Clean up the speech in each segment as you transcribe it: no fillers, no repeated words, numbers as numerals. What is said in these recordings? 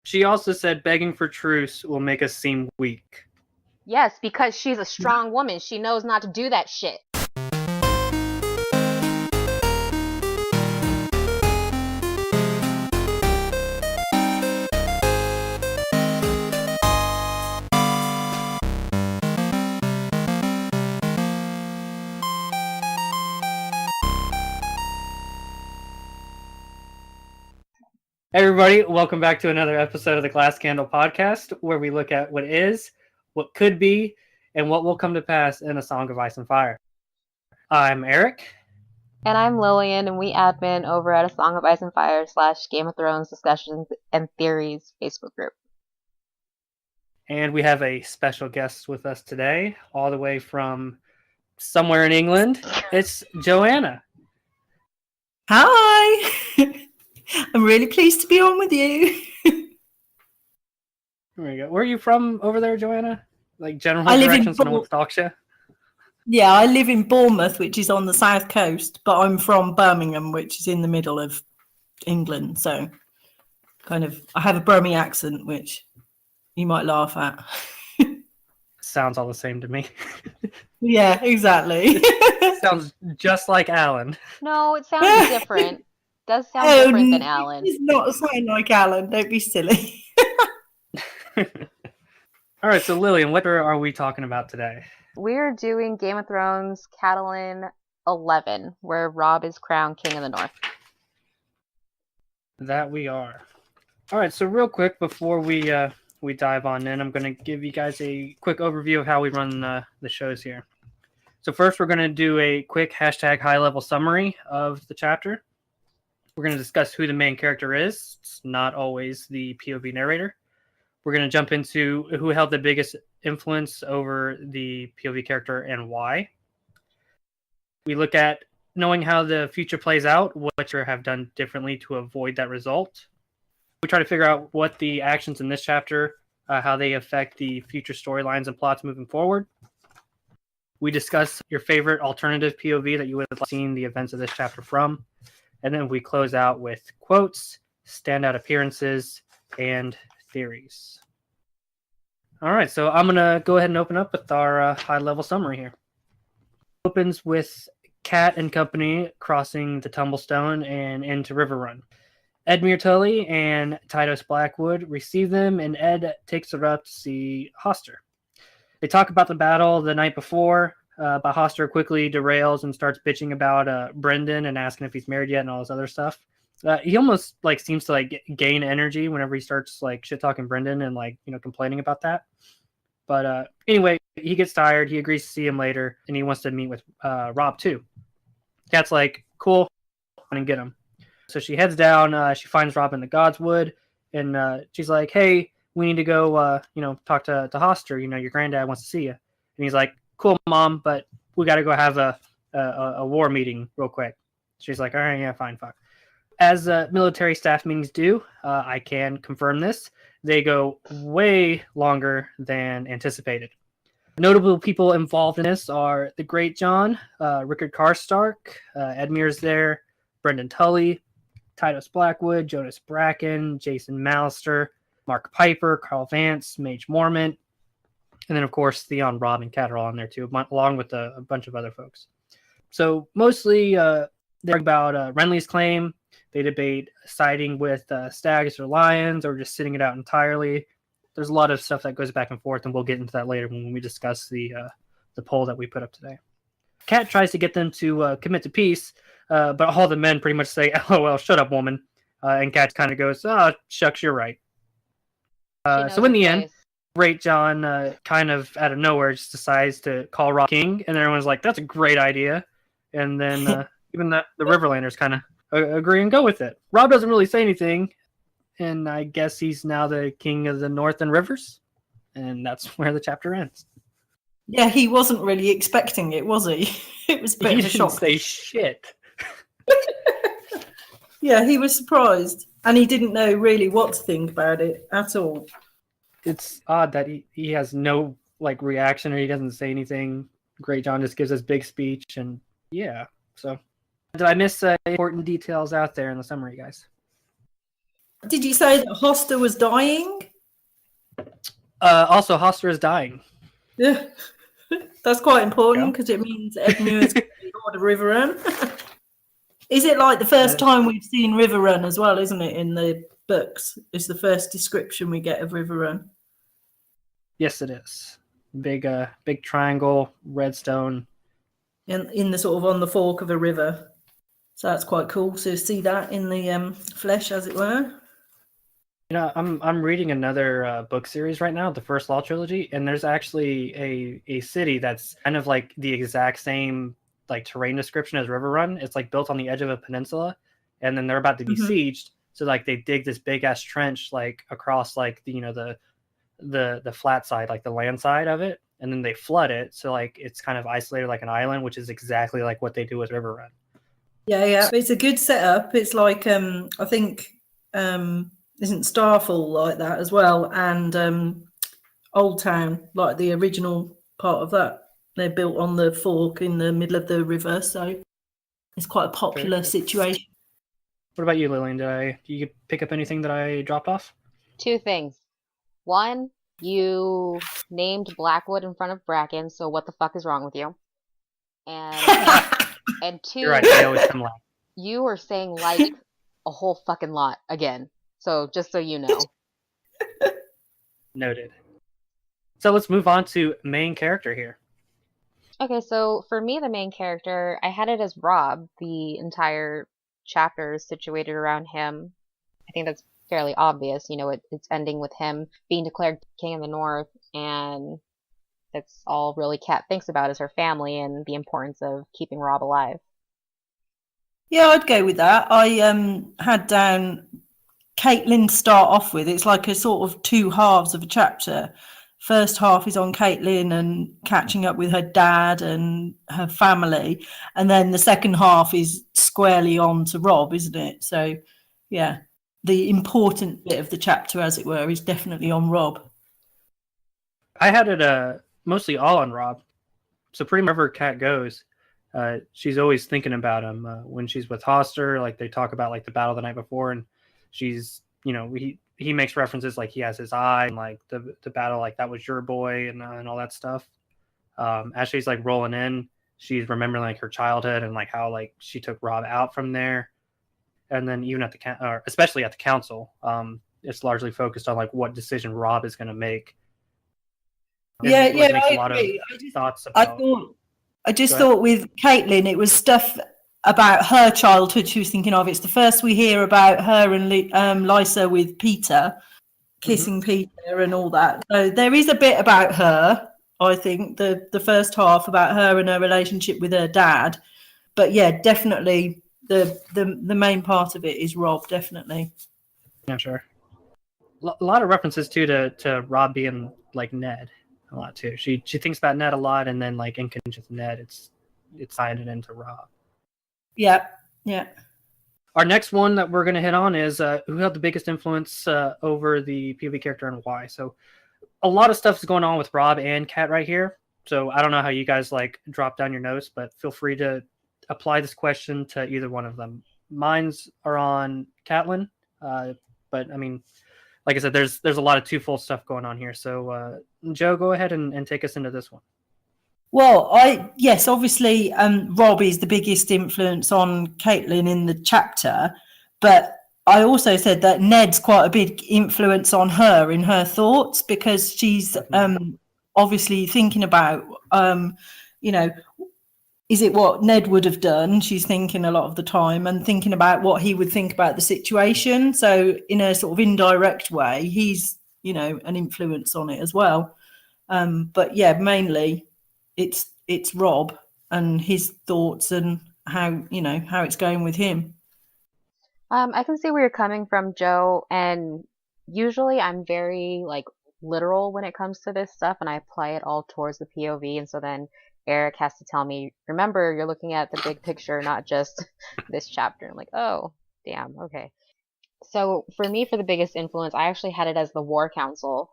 She also said begging for truce will make us seem weak. Yes, because she's a strong woman. She knows not to do that shit. Hey everybody, welcome back to another episode of the Glass Candle Podcast, where we look at what is, what could be, and what will come to pass in A Song of Ice and Fire. I'm Arik. And I'm Lillian, and we admin over at A Song of Ice and Fire / Game of Thrones Discussions and Theories Facebook group. And we have a special guest with us today, all the way from somewhere in England. It's Joanna. Hi! I'm really pleased to be on with you. There we go. Where are you from over there, Joanna? Like general directions so no one stalks you? Yeah, I live in Bournemouth, which is on the south coast, but I'm from Birmingham, which is in the middle of England. So kind of, I have a Birmingham accent, which you might laugh at. Sounds all the same to me. Yeah, exactly. Sounds just like Alan. No, it sounds different. Does sound different than Alan. It does not sound like Alan. Don't be silly. All right, so Lillian, what are we talking about today? We're doing Game of Thrones Catelyn 11, where Robb is crowned King of the North. That we are. All right, so real quick before we dive on in, I'm going to give you guys a quick overview of how we run the shows here. So first, we're going to do a quick hashtag high-level summary of the chapter. We're going to discuss who the main character is. It's not always the POV narrator. We're going to jump into who held the biggest influence over the POV character and why. We look at knowing how the future plays out, what you have done differently to avoid that result. We try to figure out what the actions in this chapter, how they affect the future storylines and plots moving forward. We discuss your favorite alternative POV that you would have seen the events of this chapter from. And then we close out with quotes, standout appearances, and theories. All right, so I'm going to go ahead and open up with our high-level summary here. It opens with Cat and company crossing the Tumblestone and into River Run. Edmure Tully and Tytos Blackwood receive them, and Ed takes her up to see Hoster. They talk about the battle the night before, but Hoster quickly derails and starts bitching about Brendan and asking if he's married yet and all this other stuff. He almost seems to gain energy whenever he starts shit talking Brendan and complaining about that. But anyway, he gets tired. He agrees to see him later, and he wants to meet with Robb too. Cat's like, cool, and get him. So she heads down. She finds Robb in the Godswood, and she's like, hey, we need to go talk to Hoster. Your granddad wants to see you. And he's like, cool, Mom, but we got to go have a war meeting real quick. She's like, all right, yeah, fine, fuck. As military staff meetings do, I can confirm this. They go way longer than anticipated. Notable people involved in this are the Greatjon, Rickard Karstark, Edmure's there, Brendan Tully, Tytos Blackwood, Jonas Bracken, Jason Mallister, Mark Piper, Carl Vance, Mage Mormont, and then, of course, Theon, Robb, and Cat are all in there, too, along with a bunch of other folks. So, mostly, they're about Renly's claim. They debate siding with stags or lions or just sitting it out entirely. There's a lot of stuff that goes back and forth, and we'll get into that later when we discuss the poll that we put up today. Cat tries to get them to commit to peace, but all the men pretty much say, LOL, shut up, woman. And Cat kind of goes, oh, shucks, you're right. So in the end, Greatjon kind of out of nowhere just decides to call Robb king, and everyone's like, that's a great idea. And then even the Riverlanders kind of agree and go with it. Robb doesn't really say anything, and I guess he's now the king of the North and Rivers, and that's where the chapter ends. Yeah, he wasn't really expecting it, was he? It was a bit of a shock. He didn't say shit. Yeah, he was surprised, and he didn't know really what to think about it at all. It's odd that he has no reaction, or he doesn't say anything. Greatjon just gives his big speech, and yeah. So, did I miss important details out there in the summary, guys? Did you say that Hoster was dying? Also, Hoster is dying. Yeah, that's quite important Yeah. because it means Ed Muir's going to be Lord of Riverrun. Is it like the first time we've seen Riverrun as well, isn't it, in the books? It's the first description we get of Riverrun. Yes, it is. Big triangle, redstone. In the sort of on the fork of a river. So that's quite cool. So see that in the flesh, as it were. You know, I'm reading another book series right now, the First Law trilogy, and there's actually a city that's kind of like the exact same like terrain description as Riverrun. It's like built on the edge of a peninsula, and then they're about to be sieged. So like they dig this big ass trench like across like the flat side, like the land side of it, and then they flood it. So like it's kind of isolated like an island, which is exactly like what they do with Riverrun. Yeah. It's a good setup. It's like I think isn't Starfall like that as well, and Old Town, like the original part of that. They're built on the fork in the middle of the river, so it's quite a popular situation. What about you, Lillian? Do you pick up anything that I dropped off? 2 things. 1, you named Blackwood in front of Bracken, so what the fuck is wrong with you? And 2, You're right. I always come last. you are saying like a whole fucking lot again. So just so you know. Noted. So let's move on to main character here. Okay, so for me, the main character, I had it as Rob. The entire chapter is situated around him. I think that's fairly obvious. You know, it's ending with him being declared king of the North, and that's all really Kat thinks about is her family and the importance of keeping Rob alive. Yeah, I'd go with that. I had down Catelyn to start off with. It's like a sort of 2 halves of a chapter. First half is on Catelyn and catching up with her dad and her family, and then the second half is squarely on to Rob, isn't it? So, yeah, the important bit of the chapter, as it were, is definitely on Rob. I had it mostly all on Rob. So pretty much wherever Kat goes, she's always thinking about him. When she's with Hoster, like they talk about like the battle the night before, and she's, you know, he makes references like he has his eye and like the battle, like that was your boy and all that stuff. As she's like rolling in, she's remembering like her childhood and like how like she took Rob out from there. And then even at or especially at the council, it's largely focused on like what decision Rob is going to make. And Yeah, like, makes I a lot of agree. thoughts about. I just thought with Catelyn, it was stuff about her childhood she was thinking of. It's the first we hear about her and Lysa with Peter, kissing Peter and all that. So there is a bit about her, I think, the first half about her and her relationship with her dad. But yeah, definitely the main part of it is Rob, definitely. Yeah, sure. A lot of references too to Rob being like Ned a lot too. She thinks about Ned a lot, and then like in conjunction with Ned, it's signed it into Rob. Yeah. Our next one that we're going to hit on is who had the biggest influence over the POV character and why. So a lot of stuff is going on with Rob and Kat right here. So I don't know how you guys like drop down your notes, but feel free to apply this question to either one of them. Mine's are on Catelyn, but I mean, like I said, there's a lot of twofold stuff going on here. So Joe, go ahead and take us into this one. Well, obviously, Rob is the biggest influence on Catelyn in the chapter, but I also said that Ned's quite a big influence on her in her thoughts because she's obviously thinking about, you know, is it what Ned would have done? She's thinking a lot of the time and thinking about what he would think about the situation. So in a sort of indirect way, he's, you know, an influence on it as well. But yeah, mainly it's Rob and his thoughts and how it's going with him. I can see where you're coming from, Joe, and usually I'm very like literal when it comes to this stuff and I apply it all towards the POV, and so then Eric has to tell me, remember, you're looking at the big picture, not just this chapter. I'm like, oh, damn, okay. So for me, for the biggest influence, I actually had it as the War Council.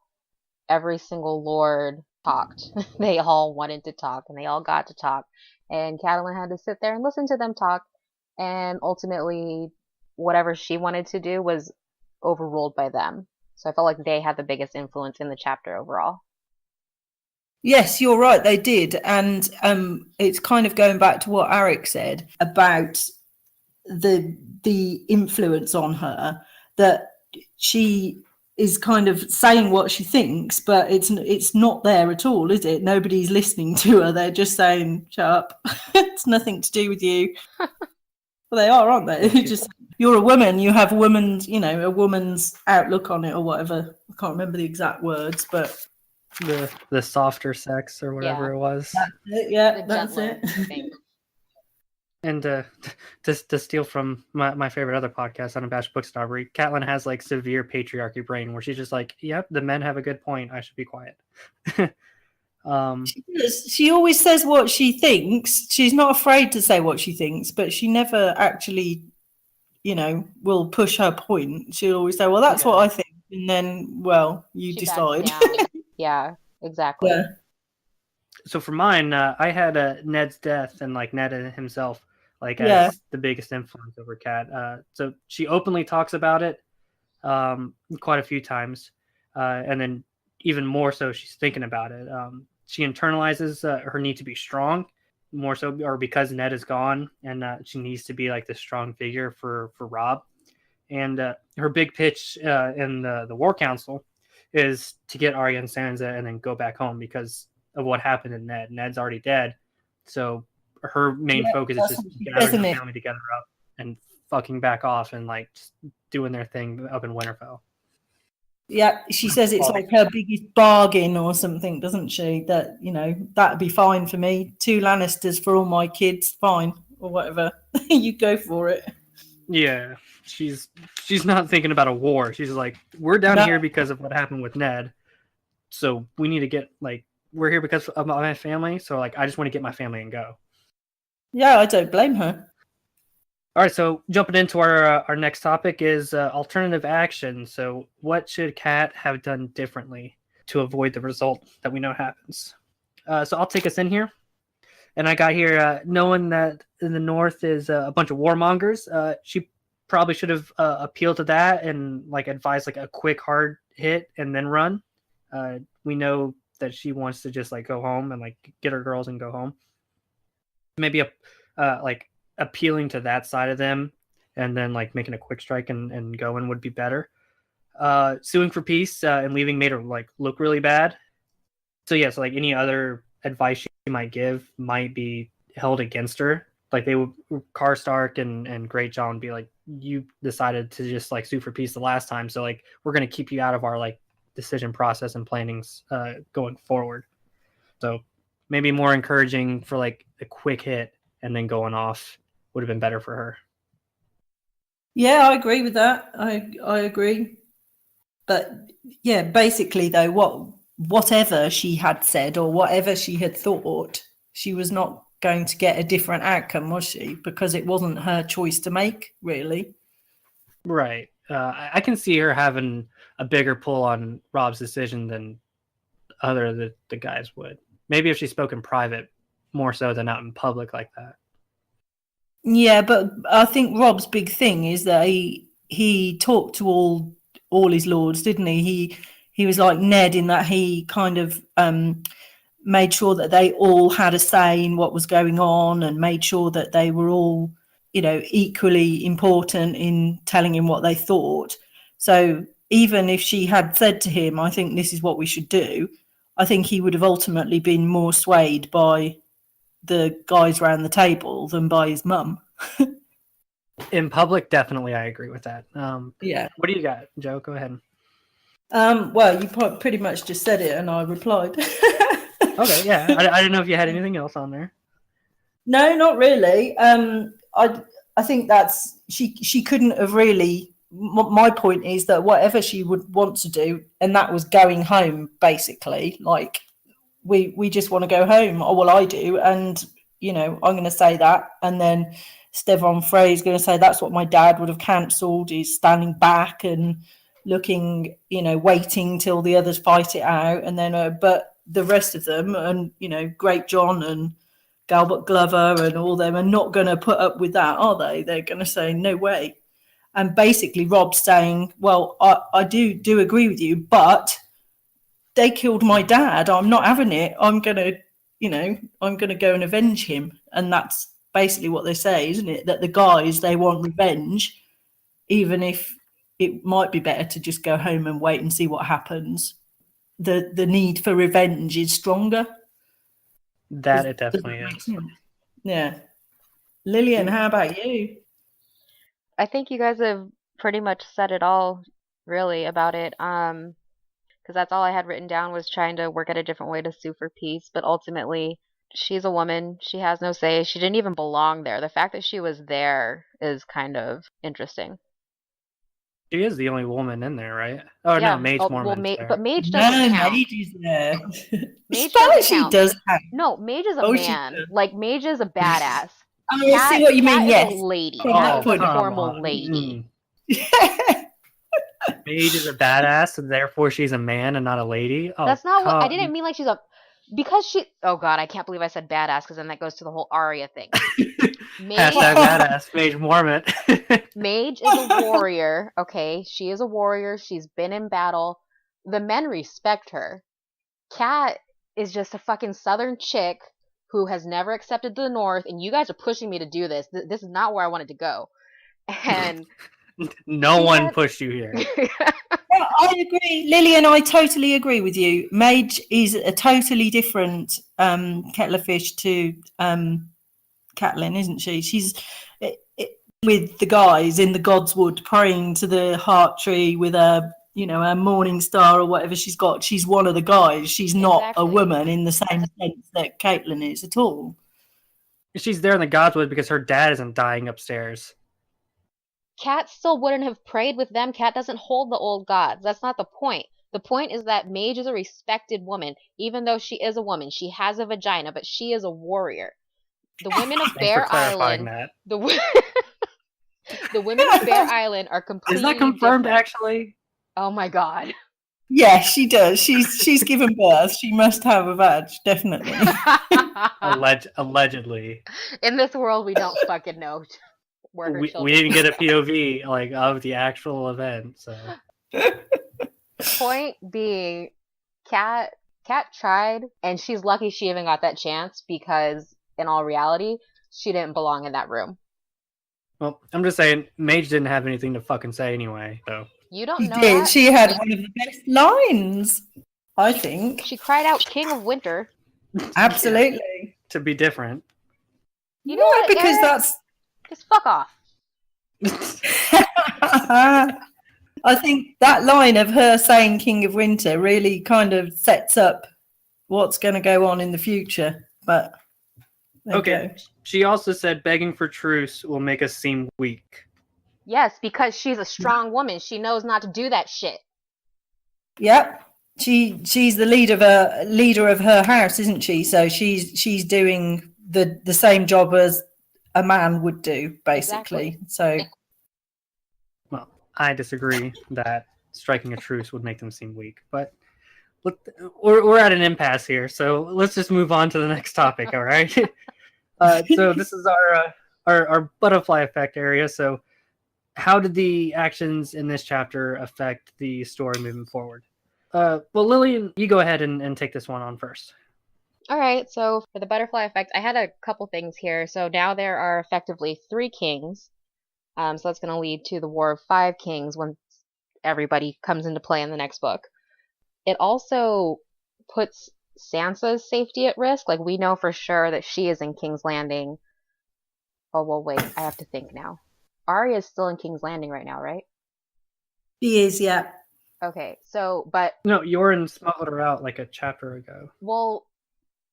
Every single lord talked. They all wanted to talk and they all got to talk. And Catelyn had to sit there and listen to them talk. And ultimately, whatever she wanted to do was overruled by them. So I felt like they had the biggest influence in the chapter overall. Yes, you're right. They did, and it's kind of going back to what Arik said about the influence on her, that she is kind of saying what she thinks, but it's not there at all, is it? Nobody's listening to her. They're just saying, "Shut up." It's nothing to do with you. Well, they are, aren't they? Just you're a woman. You have a woman's outlook on it or whatever. I can't remember the exact words, but the softer sex or whatever it was. That's it. Yeah, The that's gentler it. thing. And to steal from my favorite other podcast, Unabashed Book Snobbery, Catelyn has like severe patriarchy brain where she's just like, yep, the men have a good point. I should be quiet. She always says what she thinks. She's not afraid to say what she thinks, but she never actually, will push her point. She'll always say, well, that's what I think. And then, well, you She decide. backs down. Yeah, exactly. Yeah. So for mine, I had Ned's death and like Ned himself as the biggest influence over Kat. So she openly talks about it quite a few times, and then even more so, she's thinking about it. She internalizes her need to be strong more so, or because Ned is gone, and she needs to be like this strong figure for Rob. And her big pitch in the War Council is to get Arya and Sansa and then go back home because of what happened to Ned. Ned's already dead, so her main focus is just gathering her family together up and fucking back off and like just doing their thing up in Winterfell. Yeah, she says it's like her biggest bargain or something, doesn't she? That, that'd be fine for me. 2 Lannisters for all my kids, fine, or whatever. You go for it. Yeah, she's not thinking about a war. She's like, we're down here because of what happened with Ned, so we need to get we're here because of my family. So I just want to get my family and go. Yeah, I don't blame her. All right, so jumping into our next topic is alternative action. So what should Kat have done differently to avoid the result that we know happens? So I'll take us in here. And I got here, knowing that in the North is a bunch of warmongers, she probably should have appealed to that and advised a quick hard hit and then run. We know that she wants to just go home and get her girls and go home. Maybe appealing to that side of them and then making a quick strike and going would be better. Suing for peace and leaving made her look really bad. So yes, any other advice she might give might be held against her. They would, Karstark and Greatjon be like, you decided to just sue for peace the last time, so we're gonna keep you out of our decision process and plannings going forward. So maybe more encouraging for a quick hit and then going off would have been better for her. Yeah, I agree with that. I agree. But yeah, basically though, whatever she had said or whatever she had thought, she was not going to get a different outcome, was she? Because it wasn't her choice to make, really. Right. I can see her having a bigger pull on Rob's decision than the guys would. Maybe if she spoke in private more so than out in public like that. Yeah, but I think Rob's big thing is that he talked to all his lords, didn't he? He was like Ned in that he kind of made sure that they all had a say in what was going on and made sure that they were all, equally important in telling him what they thought. So even if she had said to him, I think this is what we should do, I think he would have ultimately been more swayed by the guys around the table than by his mum. In public, definitely, I agree with that. Yeah. What do you got, Joe? Go ahead. Well, you pretty much just said it, and I replied. Okay, yeah. I didn't know if you had anything else on there. No, not really. I think that's she couldn't have really. My point is that whatever she would want to do, and that was going home, basically. We just want to go home. Oh, well, I do, and I'm going to say that, and then Stefan Frey is going to say that's what my dad would have cancelled. Is standing back and looking, waiting till the others fight it out, and then but the rest of them, and Greatjon and Galbert Glover and all them are not going to put up with that, are they? They're going to say no way. and basically Rob saying, well, I do agree with you, but they killed my dad. I'm not having it. I'm going to go and avenge him. And that's basically what they say, isn't it? That the guys, they want revenge, even if it might be better to just go home and wait and see what happens. The need for revenge is stronger. That it definitely is. Yeah. Lillian, how about you? I think you guys have pretty much said it all, really, about it. Because that's all I had written down was trying to work out a different way to sue for peace. But ultimately, she's a woman. She has no say. She didn't even belong there. The fact that she was there is kind of interesting. She is the only woman in there, right? Oh Yeah, no, Mage Mormon's there. but Mage doesn't count. Mage is there. Mage She count. does count. No, Mage is a man. Like, Mage is a badass. I see what you mean, Cat yes. is a lady. Oh, Cat is a come formal on. lady. Mage is a badass, and therefore she's a man and not a lady. Oh, That's not what I didn't mean. Like she's a because she. Oh God, I can't believe I said badass because then that goes to the whole Arya thing. Mage, Hashtag badass, Mage Mormon. Mage is a warrior. Okay, she is a warrior. She's been in battle. The men respect her. Cat is just a fucking southern chick who has never accepted the North, and you guys are pushing me to do this. This is not where I wanted to go. And no one pushed you here. Yeah, I agree, Lillian. I totally agree with you. Mage is a totally different kettle of fish to Catelyn, isn't she? She's with the guys in the Godswood praying to the heart tree with a her morning star or whatever she's got. She's one of the guys. She's not a woman in the same sense that Catelyn is at all. She's there in the Godswood because her dad isn't dying upstairs. Cat still wouldn't have prayed with them. Cat doesn't hold the old gods. That's not the point. The point is that Mage is a respected woman. Even though she is a woman, she has a vagina, but she is a warrior. The women of Bear Island, the women of Bear Island are completely Is that confirmed, different. Actually? Oh my God. Yeah, she does. She's given birth. She must have a vag, definitely. Allegedly. In this world, we don't fucking know. We didn't get a POV of the actual event, so. Point being, Cat tried, and she's lucky she even got that chance because, in all reality, she didn't belong in that room. Well, I'm just saying, Mage didn't have anything to fucking say anyway, so. You don't know She did. that? She had one of the best lines, I think. She cried out "King of Winter." Absolutely. Yeah, to be different. You know what, because Eric? that's just fuck off. I think that line of her saying King of Winter really kind of sets up what's going to go on in the future. But okay. She also said begging for truce will make us seem weak. Yes, because she's a strong woman. She knows not to do that shit. Yep. She's the leader of her house, isn't she? So she's doing the same job as a man would do, basically. Exactly. So, well, I disagree that striking a truce would make them seem weak, but we're at an impasse here, so let's just move on to the next topic. All right. So this is our butterfly effect area. So, how did the actions in this chapter affect the story moving forward? Well, Lillian, you go ahead and take this one on first. All right, so for the butterfly effect, I had a couple things here. So now there are effectively 3 kings. So that's going to lead to the War of 5 Kings once everybody comes into play in the next book. It also puts Sansa's safety at risk. Like, we know for sure that she is in King's Landing. Oh, well, wait, I have to think now. Arya is still in King's Landing right now, right? She is, yeah. Okay, so, but... No, Yoren smuggled her out like a chapter ago. Well,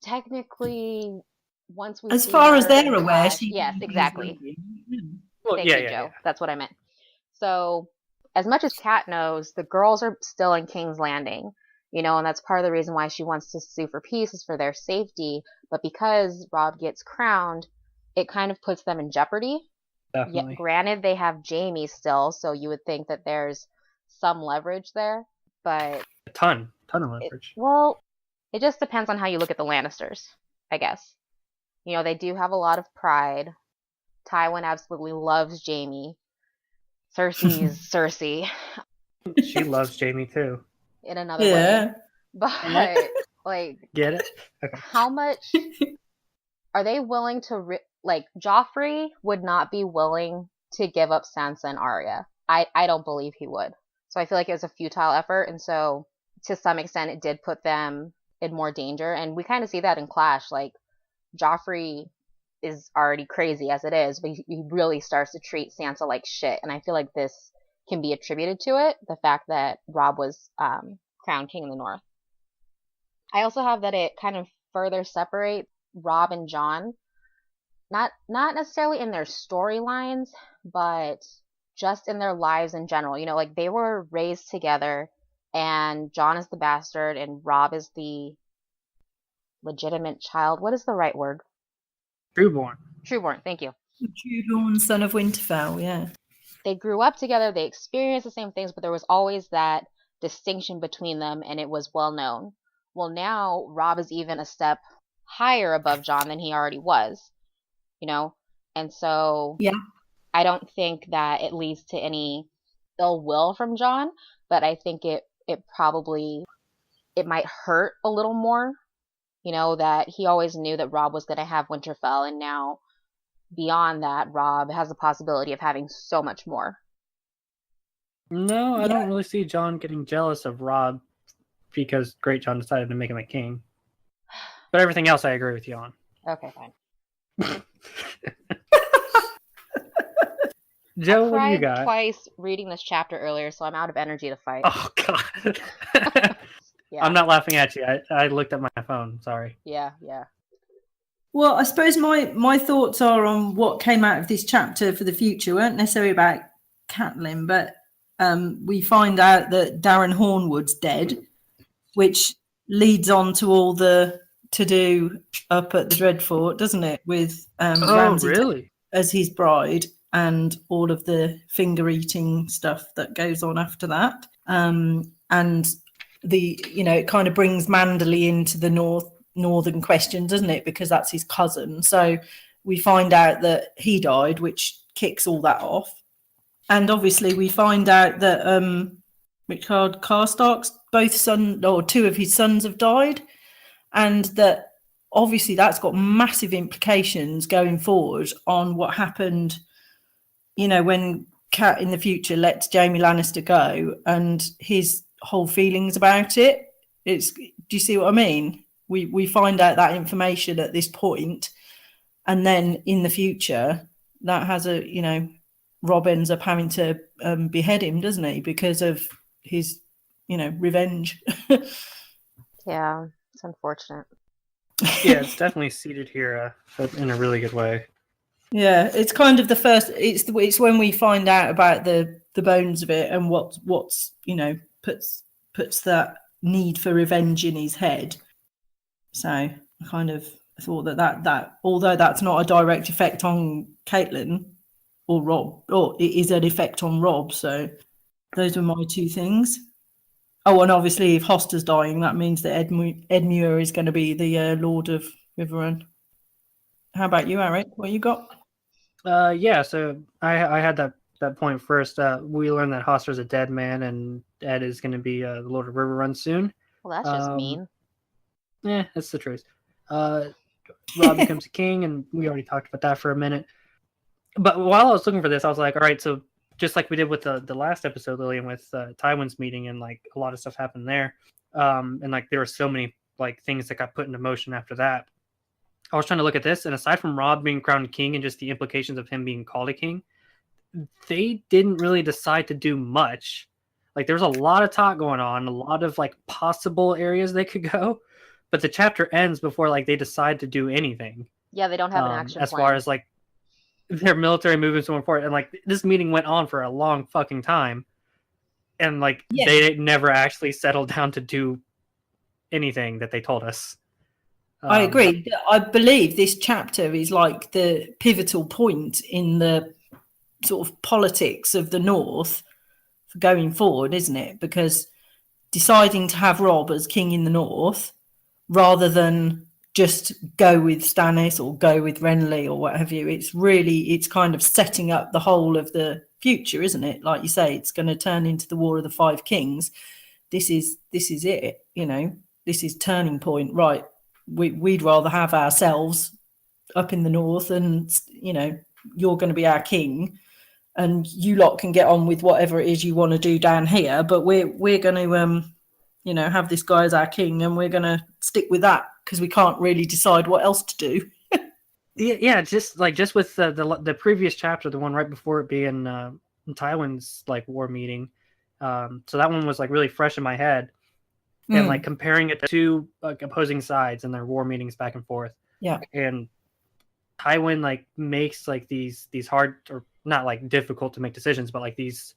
technically, once we as far as they're aware, yes, exactly. Well, Thank you, Joe. That's what I meant. So, as much as Kat knows, the girls are still in King's Landing, and that's part of the reason why she wants to sue for peace is for their safety. But because Robb gets crowned, it kind of puts them in jeopardy. Definitely. Yeah, granted, they have Jaime still, so you would think that there's some leverage there, but a ton of leverage. It just depends on how you look at the Lannisters, I guess. They do have a lot of pride. Tywin absolutely loves Jaime. Cersei's Cersei She loves Jamie too. in another way. But Yeah. like, Get it? Okay. how much are they willing to like? Joffrey would not be willing to give up Sansa and Arya. I don't believe he would. So I feel like it was a futile effort, and so to some extent it did put them in more danger. And we kind of see that in Clash. Like, Joffrey is already crazy as it is, but he really starts to treat Sansa like shit. And I feel like this can be attributed to it, the fact that Robb was crowned king in the North. I also have that it kind of further separates Robb and Jon, not necessarily in their storylines, but just in their lives in general. You know, like, they were raised together, and Jon is the bastard and Robb is the legitimate child. What is the right word? Trueborn. Trueborn, thank you. Trueborn, son of Winterfell, yeah. They grew up together, they experienced the same things, but there was always that distinction between them, and it was well known. Well, now Robb is even a step higher above Jon than he already was, you know? And so yeah, I don't think that it leads to any ill will from Jon, but I think it might hurt a little more, you know, that he always knew that Robb was going to have Winterfell, and now beyond that, Robb has the possibility of having so much more. No, I don't really see Jon getting jealous of Robb because Greatjon decided to make him a king. But everything else I agree with you on. Okay, fine. Joe, I what do you cried got? twice reading this chapter earlier, so I'm out of energy to fight. Oh, God. Yeah. I'm not laughing at you. I looked at my phone. Sorry. Yeah. Well, I suppose my thoughts are on what came out of this chapter for the future weren't necessarily about Catelyn, but we find out that Darren Hornwood's dead, which leads on to all the to-do up at the Dreadfort, doesn't it? With Ramsay really? as his bride and all of the finger-eating stuff that goes on after that. And it kind of brings Manderley into the northern question, doesn't it? Because that's his cousin. So we find out that he died, which kicks all that off. And obviously we find out that Richard Karstark's two of his sons have died, and that obviously that's got massive implications going forward on what happened, you know, when Cat in the future lets Jaime Lannister go and his whole feelings about it. Do you see what I mean? We find out that information at this point, and then in the future that has Robb ends up having to behead him, doesn't he, because of his revenge. Yeah, it's unfortunate. Yeah, it's definitely seated here in a really good way. Yeah, it's kind of the first. It's when we find out about the bones of it and what's puts that need for revenge in his head. So I kind of thought that although that's not a direct effect on Catelyn or Robb, or it is an effect on Robb. So those were my two things. Oh, and obviously if Hoster's dying, that means that Edmure is going to be the Lord of Riverrun. How about you, Arik? What you got? Yeah, so I had that point first. We learned that Hoster's a dead man, and Ed is going to be the Lord of Riverrun soon. Well, that's just mean. Yeah, that's the truth. Robb becomes a king, and we already talked about that for a minute. But while I was looking for this, I was like, all right, so just like we did with the last episode, Lillian, with Tywin's meeting, and like a lot of stuff happened there. And like there were so many like things that got put into motion after that. I was trying to look at this, and aside from Robb being crowned king and just the implications of him being called a king, they didn't really decide to do much. Like there was a lot of talk going on, a lot of like possible areas they could go, but the chapter ends before like they decide to do anything. Yeah, they don't have an action as plan. far as like their military movements going forward. And like this meeting went on for a long fucking time, and like they never actually settled down to do anything that they told us. I agree. I believe this chapter is like the pivotal point in the sort of politics of the North for going forward, isn't it? Because deciding to have Robb as king in the North rather than just go with Stannis or go with Renly or what have you, it's kind of setting up the whole of the future, isn't it? Like you say, it's going to turn into the War of the Five Kings. This is it. This is turning point. Right, we'd rather have ourselves up in the north, and you're going to be our king, and you lot can get on with whatever it is you want to do down here. But we're going to have this guy as our king, and we're going to stick with that because we can't really decide what else to do. Yeah, just with the previous chapter, the one right before it being Tywin's like war meeting. So that one was like really fresh in my head, and like comparing it to two opposing sides and their war meetings back and forth. Yeah, and Tywin like makes like these hard, or not like difficult to make decisions, but like these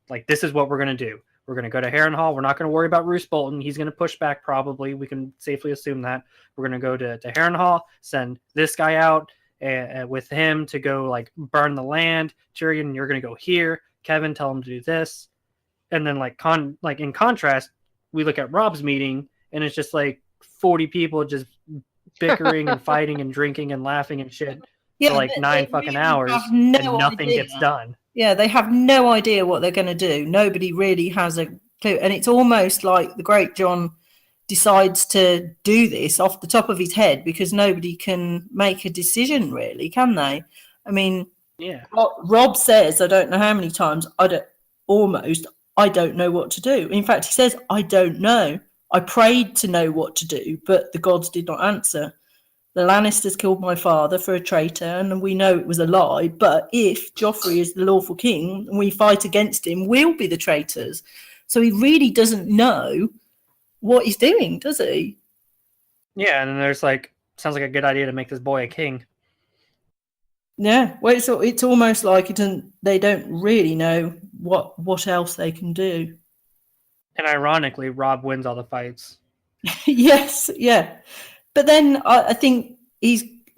like, this is what we're gonna do. We're gonna go to Harrenhal. We're not gonna worry about Roose Bolton. He's gonna push back probably. We can safely assume that. We're gonna go to Harrenhal, send this guy out with him to go like burn the land. Tyrion, you're gonna go here. Kevin, tell him to do this. And then like in contrast, we look at Rob's meeting, and it's just like 40 people just bickering and fighting and drinking and laughing and shit for like 9 fucking hours, and nothing gets done. Yeah, they have no idea what they're going to do. Nobody really has a clue. And it's almost like the Greatjon decides to do this off the top of his head because nobody can make a decision, really, can they? I mean, yeah. Rob says, I don't know how many times, I don't know what to do. In fact, he says, I don't know. I prayed to know what to do, but the gods did not answer. The Lannisters killed my father for a traitor, and we know it was a lie. But if Joffrey is the lawful king and we fight against him, we'll be the traitors. So he really doesn't know what he's doing, does he? Yeah, and then there's like, sounds like a good idea to make this boy a king. Yeah, well, it's almost like they don't really know what else they can do. And ironically, Rob wins all the fights. Yes, yeah. But then I think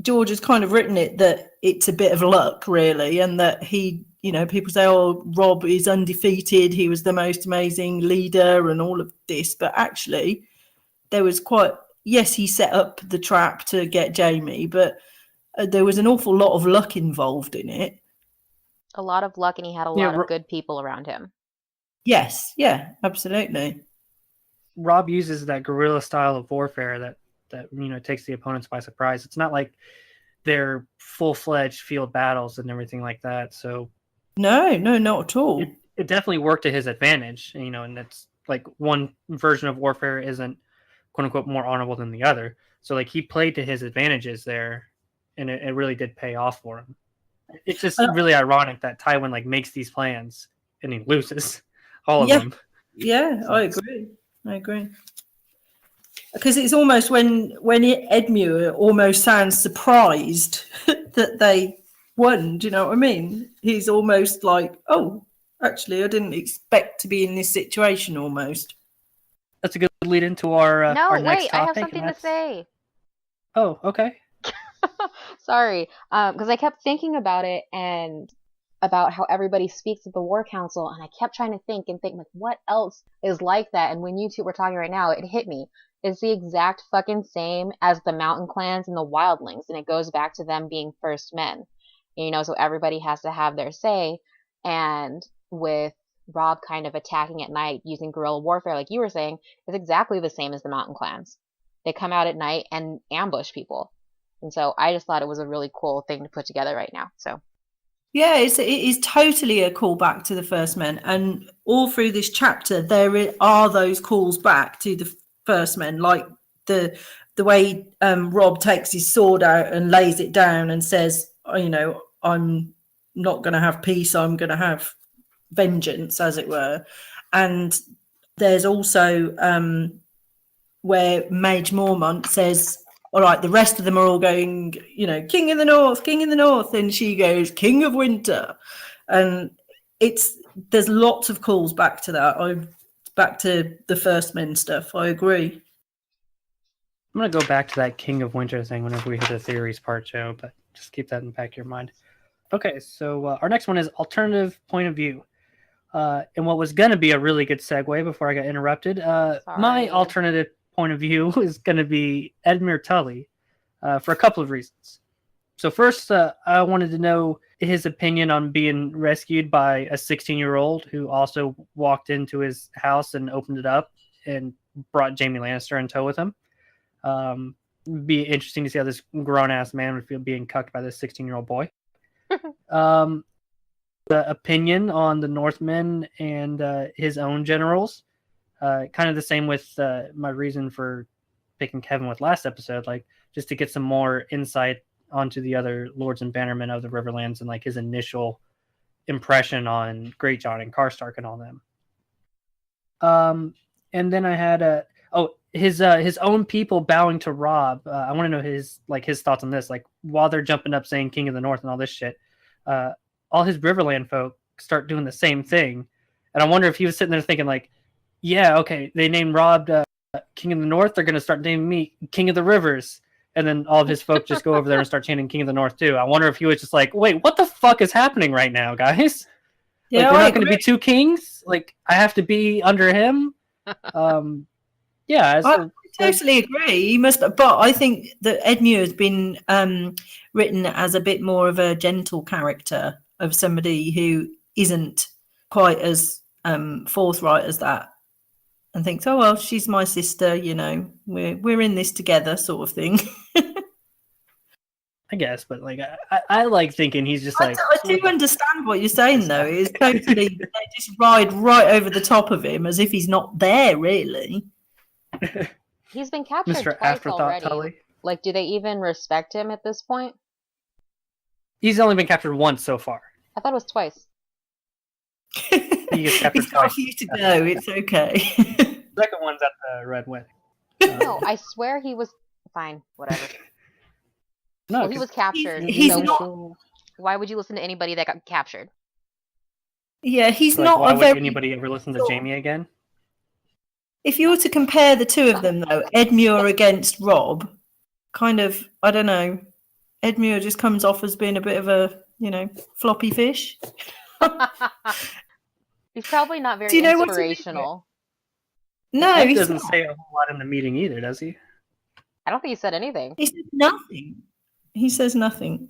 George has kind of written it that it's a bit of luck, really, and that people say, oh, Rob is undefeated, he was the most amazing leader and all of this. But actually, there was yes, he set up the trap to get Jaime, but there was an awful lot of luck involved in it. A lot of luck, and he had a lot of good people around him. Yes, yeah, absolutely. Rob uses that guerrilla style of warfare that takes the opponents by surprise. It's not like they're full-fledged field battles and everything like that. So no, not at all. It definitely worked to his advantage, and that's like one version of warfare isn't quote unquote more honorable than the other. So like he played to his advantages there, and it really did pay off for him. It's just really ironic that Tywin like makes these plans and he loses all of them. Yeah, I agree. Because it's almost when Edmure almost sounds surprised that they won. Do you know what I mean? He's almost like, oh, actually, I didn't expect to be in this situation almost. That's a good lead into our next topic. I have something to say. Oh, okay. Sorry, because I kept thinking about it and about how everybody speaks at the War Council, and I kept trying to think like, what else is like that? And when you two were talking right now, it hit me. It's the exact fucking same as the Mountain Clans and the Wildlings, and it goes back to them being first men. So everybody has to have their say, and with Rob kind of attacking at night using guerrilla warfare, like you were saying, is exactly the same as the Mountain Clans. They come out at night and ambush people. And so I just thought it was a really cool thing to put together right now. So yeah, it is totally a callback to the First Men, and all through this chapter there are those calls back to the First Men, like the way Rob takes his sword out and lays it down and says, I'm not going to have peace, I'm going to have vengeance, as it were. And there's also where Mage Mormont says, all right, the rest of them are all going, King in the North, and she goes, King of Winter. And there's lots of calls back to that. Back to the First Men stuff. I agree. I'm going to go back to that King of Winter thing whenever we hit the theories part, Joe, but just keep that in the back of your mind. Okay, so our next one is alternative point of view. And what was going to be a really good segue before I got interrupted, my alternative point of view is going to be Edmure Tully for a couple of reasons. So first, I wanted to know his opinion on being rescued by a 16-year-old who also walked into his house and opened it up and brought Jaime Lannister in tow with him. Be interesting to see how this grown-ass man would feel being cucked by this 16-year-old boy. The opinion on the Northmen and his own generals. Kind of the same with my reason for picking Kevin with last episode, like just to get some more insight onto the other lords and bannermen of the Riverlands and like his initial impression on Greatjon and Karstark and all them. And then I had his own people bowing to Robb. I want to know his thoughts on this. Like while they're jumping up saying King of the North and all this shit, all his Riverland folk start doing the same thing. And I wonder if he was sitting there thinking like, yeah, okay, they named Robb King of the North. They're going to start naming me King of the Rivers. And then all of his folk just go over there and start chanting King of the North too. I wonder if he was just like, wait, what the fuck is happening right now, guys? Yeah, like, we're not going to be two kings? Like, I have to be under him? Yeah. I totally agree. He must, but I think that Edmure has been written as a bit more of a gentle character of somebody who isn't quite as forthright as that. And thinks, oh well, she's my sister, you know, we're in this together, sort of thing. I guess, but like I like thinking he's just like. I do understand what you're saying, though. It's totally they just ride right over the top of him as if he's not there, really. He's been captured Mr. twice Afterthought already. Tully. Like, do they even respect him at this point? He's only been captured once so far. I thought it was twice. He gets captured It's not twice. for you to go. It's okay. Second one's at the Red Wedding. No, I swear he was fine. Whatever. No, Well, he was captured. he's so not- why would you listen to anybody that got captured? Yeah, he's like, not why a would very. anybody ever listen to Jaime again? If you were to compare the two of them, though, Edmure against Robb, kind of, I don't know. Edmure just comes off as being a bit of a, you know, floppy fish. He's probably not very Do you know what to think of it? inspirational. No, He he's doesn't not. say a whole lot in the meeting either, does he? I don't think he said anything. He says nothing. He says nothing.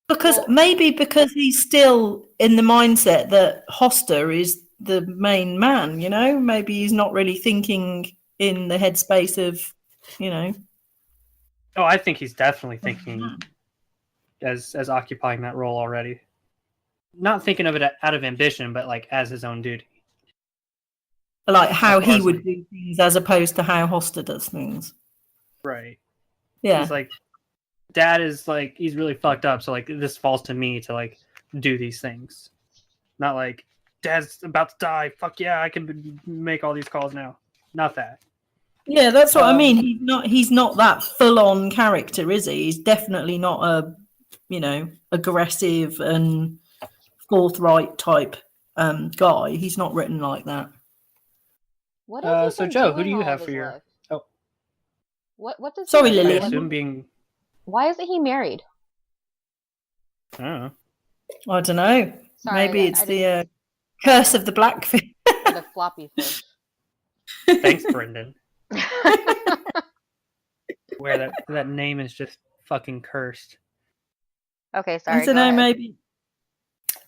Because Well- maybe because he's still in the mindset that Hoster is the main man, you know? Maybe he's not really thinking in the headspace of, you know. Oh, I think he's definitely thinking as occupying that role already. Not thinking of it out of ambition, but like as his own duty. Like how he course. would do things as opposed to how Hoster does things. Right. Yeah. He's like, Dad is like, he's really fucked up, so like this falls to me to like do these things. Not like, Dad's about to die. Fuck yeah, I can make all these calls now. Not that. Yeah, that's what I mean. He's not that full on character, is he? He's definitely not a, you know, aggressive and forthright type guy. He's not written like that. What has he So been Joe, who doing do you all have of for his your- life? oh. What does Sorry, he Lily. I assume being, Why isn't he married? I don't know. I don't know. Sorry, Maybe it's I the curse of the Blackfish. Or the floppy fish. Thanks, Brendan. Where that name is just fucking cursed. Okay, sorry. I don't go know, ahead. maybe.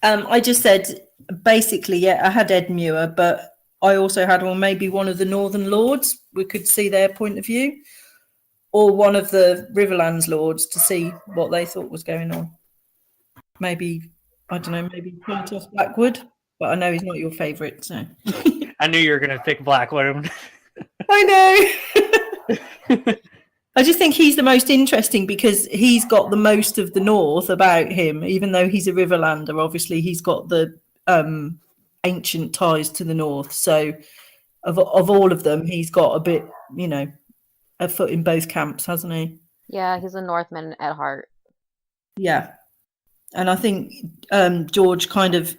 I just said basically, yeah, I had Edmure, but I also had maybe one of the Northern Lords. We could see their point of view, or one of the Riverlands Lords to see what they thought was going on. Maybe I don't know, maybe Protoss Blackwood, but I know he's not your favourite, so. I knew you were gonna pick Blackwood. I know. I just think he's the most interesting because he's got the most of the North about him, even though he's a Riverlander. Obviously, he's got the ancient ties to the North. So, of all of them, he's got a bit, you know, a foot in both camps, hasn't he? Yeah, he's a Northman at heart. Yeah, and I think George kind of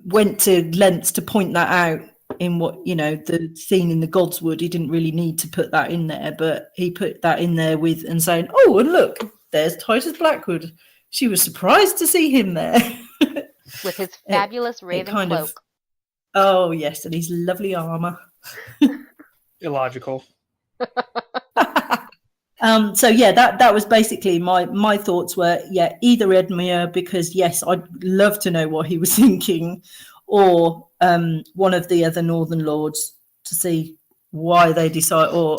went to lengths to point that out in what, you know, the scene in the Godswood. He didn't really need to put that in there, but he put that in there with and saying, oh, and look, there's Titus Blackwood. She was surprised to see him there. With his fabulous raven kind cloak. of- Oh, yes, and his lovely armour. Illogical. So yeah, that was basically my thoughts were, yeah, either Edmure, because yes, I'd love to know what he was thinking, or one of the other Northern Lords to see why they decide. Or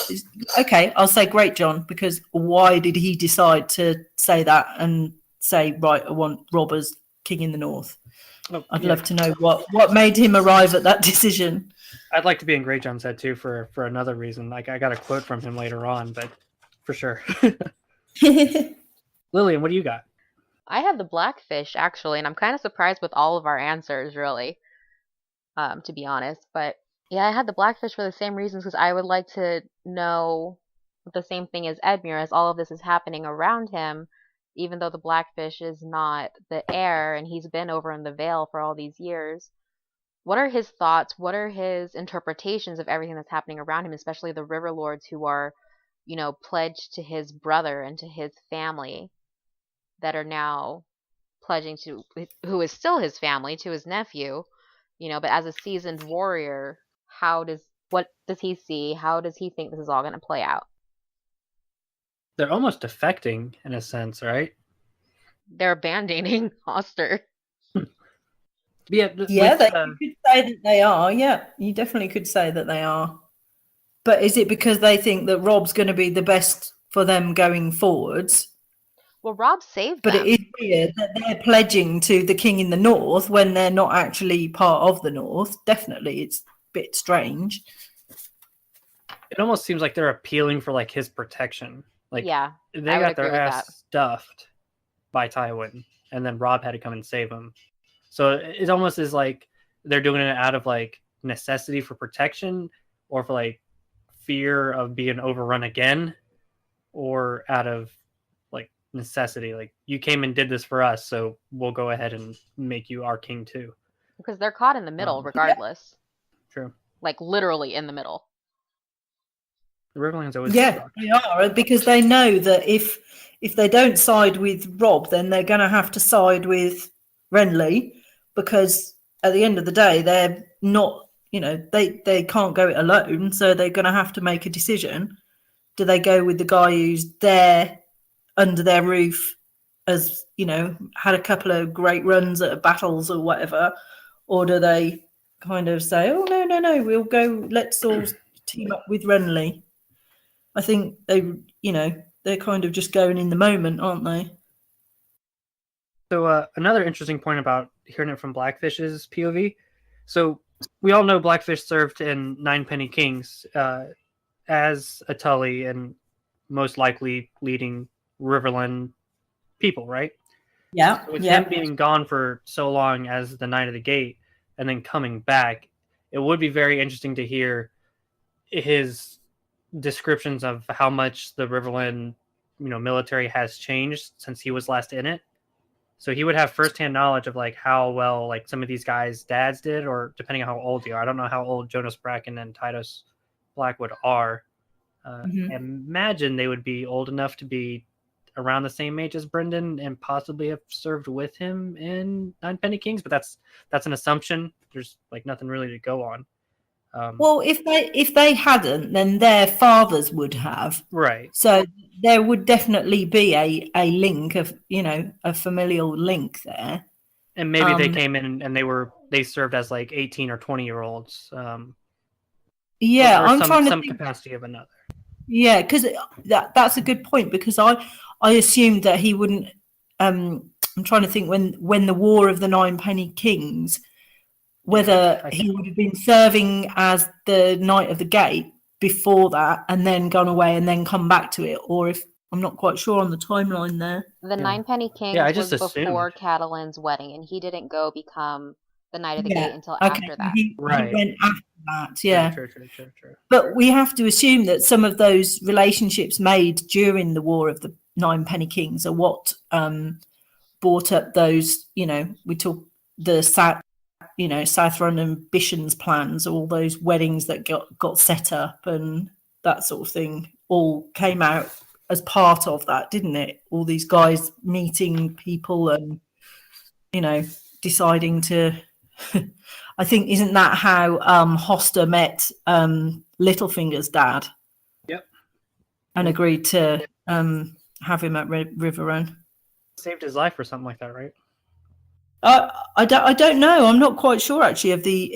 okay, I'll say Greatjon, because why did he decide to say that and say, right, I want Robb as king in the North? Oh, I'd yeah. love to know what made him arrive at that decision. I'd like to be in Greatjon's head too for another reason. Like I got a quote from him later on, but for sure. Lillian, what do you got? I have the Blackfish actually, and I'm kind of surprised with all of our answers, really, to be honest. But yeah, I had the Blackfish for the same reasons because I would like to know the same thing as Edmure, as all of this is happening around him, even though the Blackfish is not the heir and he's been over in the Vale for all these years. What are his thoughts? What are his interpretations of everything that's happening around him, especially the River Lords who are, pledged to his brother and to his family, that are now pledging to who is still his family, to his nephew, but as a seasoned warrior, what does he see? How does he think this is all going to play out? They're almost defecting in a sense, right? They're abandoning Hoster. Yeah, you could say that they are. Yeah, you definitely could say that they are. But is it because they think that Robb's going to be the best for them going forwards? Well, Robb saved them. But it is weird that they're pledging to the king in the North when they're not actually part of the North. Definitely, it's a bit strange. It almost seems like they're appealing for like his protection. Like, yeah, they got their ass stuffed by Tywin, and then Robb had to come and save them. So it almost is like they're doing it out of like necessity for protection, or for like fear of being overrun again, or out of like necessity. Like, you came and did this for us, so we'll go ahead and make you our king too. Because they're caught in the middle, regardless. Yeah. True. Like literally in the middle. The Riverlands always they are, because they know that if they don't side with Robb, then they're going to have to side with Renly, because at the end of the day, they're not, they can't go it alone, so they're going to have to make a decision. Do they go with the guy who's there under their roof, as had a couple of great runs at battles or whatever, or do they kind of say, oh no, we'll go, let's all team up with Renly? I think they're kind of just going in the moment, aren't they? So another interesting point about hearing it from Blackfish's POV. So we all know Blackfish served in Nine Penny Kings as a Tully and most likely leading Riverland people, right? Yeah. So with him being gone for so long as the Knight of the Gate and then coming back, it would be very interesting to hear his descriptions of how much the Riverland, military has changed since he was last in it. So he would have firsthand knowledge of like how well like some of these guys' dads did, or depending on how old they are. I don't know how old Jonas Bracken and Titus Blackwood are. I imagine they would be old enough to be around the same age as Brendan and possibly have served with him in Nine Penny Kings, but that's an assumption. There's like nothing really to go on. Well, if they hadn't, then their fathers would have. Right. So there would definitely be a link of, a familial link there. And maybe they came in and they served as like 18 or 20-year-olds. Yeah, I'm trying to some think, capacity of another. Yeah, because that's a good point, because I assumed that he wouldn't. I'm trying to think when the War of the Nine Penny Kings, whether he would have been serving as the Knight of the Gate before that and then gone away and then come back to it, or if I'm not quite sure on the timeline there. The Nine Penny Kings was before Catelyn's wedding, and he didn't go become the Knight of the Gate until after that. He went after that, yeah. True. But we have to assume that some of those relationships made during the War of the Nine Penny Kings are what brought up those, we talk the Southron ambitions plans, all those weddings that got set up and that sort of thing all came out as part of that, didn't it? All these guys meeting people and, deciding to... I think, isn't that how Hoster met Littlefinger's dad? Yep. and agreed to have him at River Run. Saved his life or something like that, right? I don't know. I'm not quite sure actually of the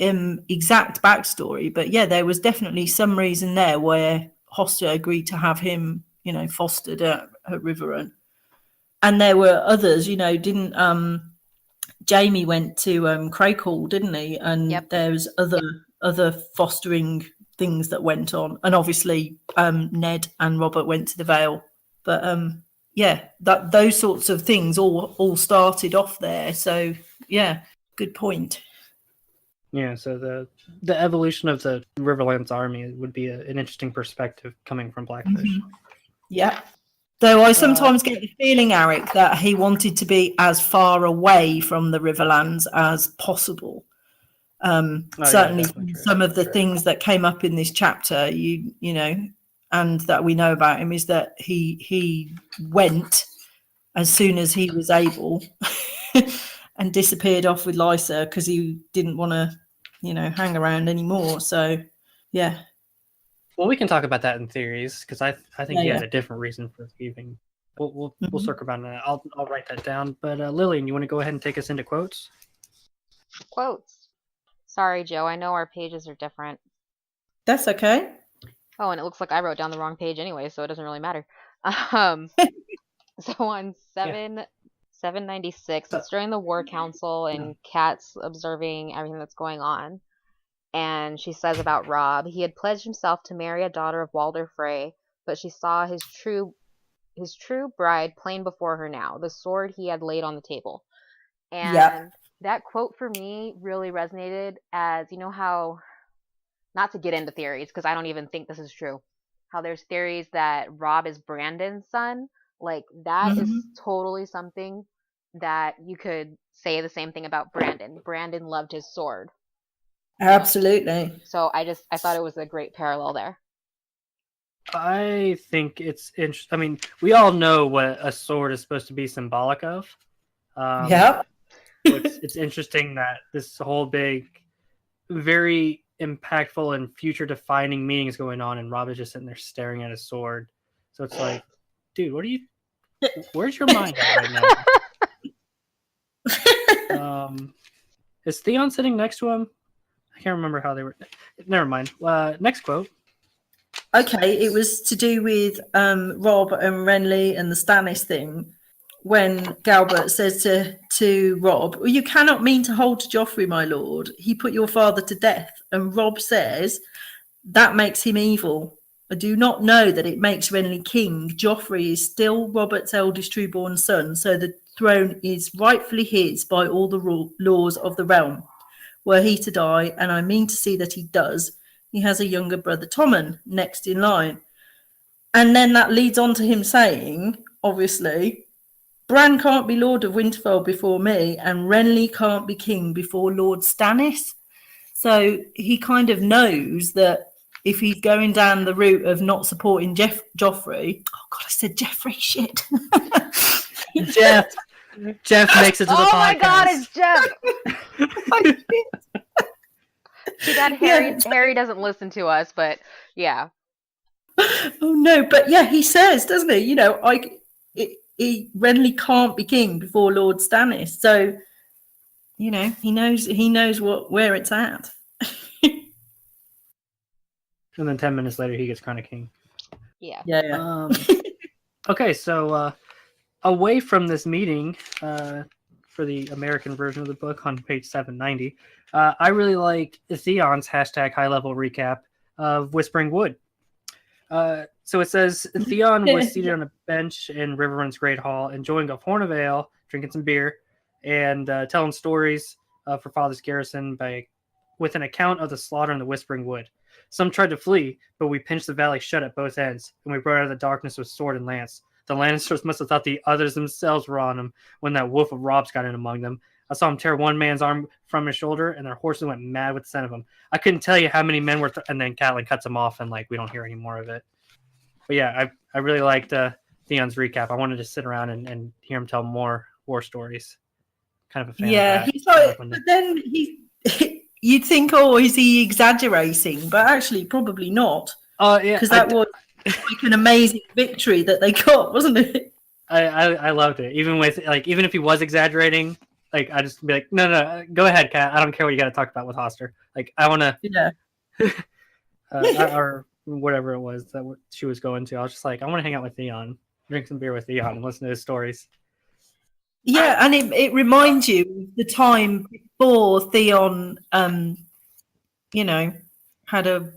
exact backstory, but yeah, there was definitely some reason there where Hoster agreed to have him, fostered at River Run. And there were others, didn't Jamie went to Craycall, didn't he? And Yep. there's other fostering things that went on, and obviously Ned and Robert went to the Vale, but yeah, those sorts of things all started off there. So yeah, good point. Yeah, so the evolution of the Riverlands army would be an interesting perspective coming from Blackfish. Mm-hmm. Yeah. Though I sometimes get the feeling, Arik, that he wanted to be as far away from the Riverlands as possible. Certainly some of the things that came up in this chapter, you know, and that we know about him is that he went as soon as he was able and disappeared off with Lysa because he didn't want to, hang around anymore. So, yeah. Well, we can talk about that in theories because I think he had a different reason for leaving. We'll circle back on that. I'll write that down. But Lillian, you want to go ahead and take us into quotes? Quotes. Sorry, Joe. I know our pages are different. That's okay. Oh, and it looks like I wrote down the wrong page anyway, so it doesn't really matter. So on 796, it's during the War Council, and Kat's observing everything that's going on. And she says about Robb, he had pledged himself to marry a daughter of Walder Frey, but she saw his true bride plain before her now, the sword he had laid on the table. And that quote for me really resonated as, how, not to get into theories, because I don't even think this is true, how there's theories that Robb is Brandon's son. Like, that is totally something that you could say the same thing about Brandon. Brandon loved his sword. Absolutely. So I thought it was a great parallel there. I think it's interesting. I mean, we all know what a sword is supposed to be symbolic of. It's interesting that this whole big, very impactful and future-defining meeting is going on, and Robb is just sitting there staring at his sword. So it's like, dude, where's your mind at right now? Is Theon sitting next to him? I can't remember how they were. Never mind. Next quote. Okay, it was to do with Robb and Renly and the Stannis thing. When Galbert says to Robb, well, you cannot mean to hold to Joffrey, my lord. He put your father to death. And Robb says, that makes him evil. I do not know that it makes Renly king. Joffrey is still Robert's eldest trueborn son, so the throne is rightfully his by all the laws of the realm. Were he to die, and I mean to see that he does, he has a younger brother, Tommen, next in line. And then that leads on to him saying, obviously, Bran can't be Lord of Winterfell before me, and Renly can't be king before Lord Stannis. So he kind of knows that if he's going down the route of not supporting Joffrey, oh God, I said Jeffrey, shit. Jeff makes it to the podcast. Oh my God, it's Jeff. Too bad Harry doesn't listen to us, but yeah. Oh no, but yeah, he says, doesn't he? Renly can't be king before Lord Stannis, so he knows where it's at. And then 10 minutes later, he gets crowned king. Yeah. Okay, so away from this meeting, for the American version of the book on page 790, I really like Theon's #high-level recap of Whispering Wood. So it says, Theon was seated on a bench in Riverrun's Great Hall, enjoying a horn of ale, drinking some beer, and telling stories for Father's Garrison with an account of the slaughter in the Whispering Wood. Some tried to flee, but we pinched the valley shut at both ends, and we brought out of the darkness with sword and lance. The Lannisters must have thought the others themselves were on them when that wolf of Robb's got in among them. I saw him tear one man's arm from his shoulder, and their horses went mad with the scent of him. I couldn't tell you how many men were... And then Catelyn cuts him off, and we don't hear any more of it. But yeah, I really liked Theon's recap. I wanted to sit around and hear him tell more war stories. Kind of a fan of that. He's like, but then you'd think, oh, is he exaggerating? But actually, probably not. Yeah, because that was like an amazing victory that they got, wasn't it? I loved it. Even with like, even if he was exaggerating, like I just be like, no, go ahead, Kat. I don't care what you got to talk about with Hoster. Like I want to, Yeah. or whatever it was that she was going to. I was just like, I want to hang out with Theon, drink some beer with Theon, and listen to his stories. Yeah, and it reminds you of the time before Theon, had a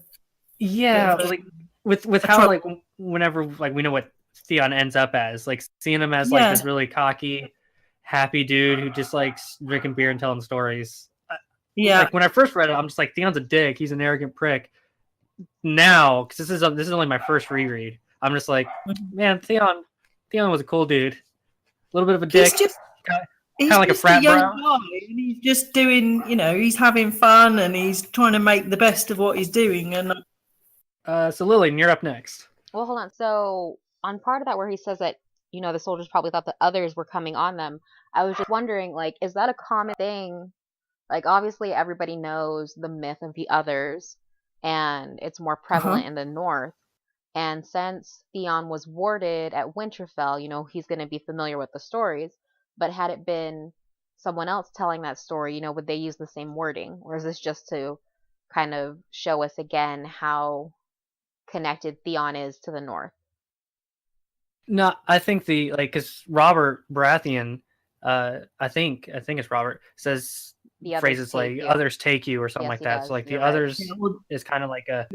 Yeah, bit of like with how trouble. like whenever like we know what Theon ends up as, like seeing him as like this really cocky, happy dude who just likes drinking beer and telling stories. Yeah. Like when I first read it, I'm just like, Theon's a dick. He's an arrogant prick. Now, because this is only my first reread, I'm just like, man, Theon was a cool dude. A little bit of a dick. He's kind of like a just frat young bro. guy, and he's just doing, he's having fun, and he's trying to make the best of what he's doing. And So Lillian, you're up next. Well, hold on. So on part of that where he says that, the soldiers probably thought that others were coming on them, I was just wondering, like, is that a common thing? Like, obviously everybody knows the myth of the others, and it's more prevalent in the north. And since Theon was warded at Winterfell, he's going to be familiar with the stories. But had it been someone else telling that story, would they use the same wording? Or is this just to kind of show us again how connected Theon is to the north? No, I think because Robert Baratheon, I think it's Robert, says phrases like "others take you" or something like that. So like the others is kind of like a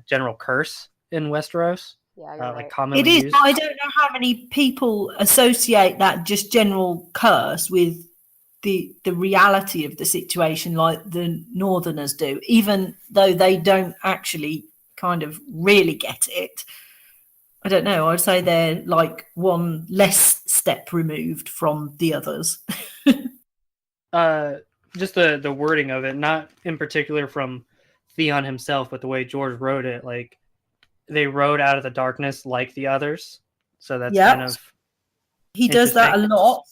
general curse in Westeros. Yeah, you're right. Like commonly it is. used. I don't know how many people associate that just general curse with the reality of the situation, like the Northerners do, even though they don't actually kind of really get it. I don't know. I'd say they're like one less step removed from the others. Just the wording of it, not in particular from Theon himself, but the way George wrote it, like they rode out of the darkness like the others. So that's kind of he does that a lot.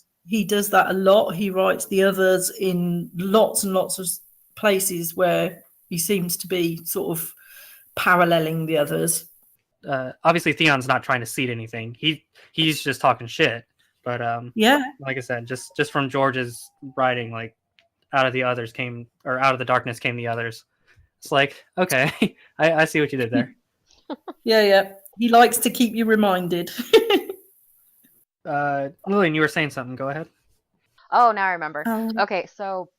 He writes the others in lots and lots of places where he seems to be sort of paralleling the others. Obviously Theon's not trying to seed anything. He's just talking shit. But like I said, just from George's writing, like out of the darkness came the others. It's like, okay, I see what you did there. Yeah. He likes to keep you reminded. Lillian, you were saying something. Go ahead. Oh, now I remember. Okay, so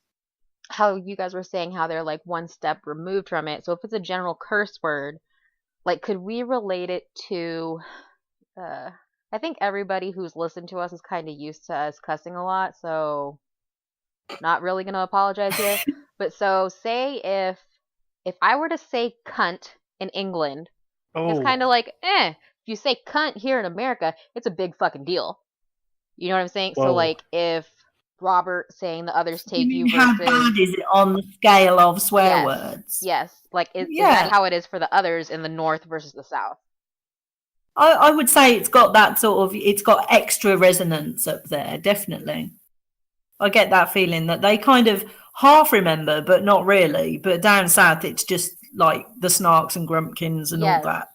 how you guys were saying how they're like one step removed from it. So if it's a general curse word, like could we relate it to I think everybody who's listened to us is kind of used to us cussing a lot, so not really going to apologize here. But so say if I were to say cunt in England, it's kind of like, if you say cunt here in America, it's a big fucking deal. You know what I'm saying? Whoa. So like if Robert saying the others take you versus... How bad is it on the scale of swear words? Yes. Like is that how it is for the others in the north versus the south? I would say it's got extra resonance up there, definitely. I get that feeling that they kind of half remember, but not really. But down south, it's just like the Snarks and Grumpkins and all that.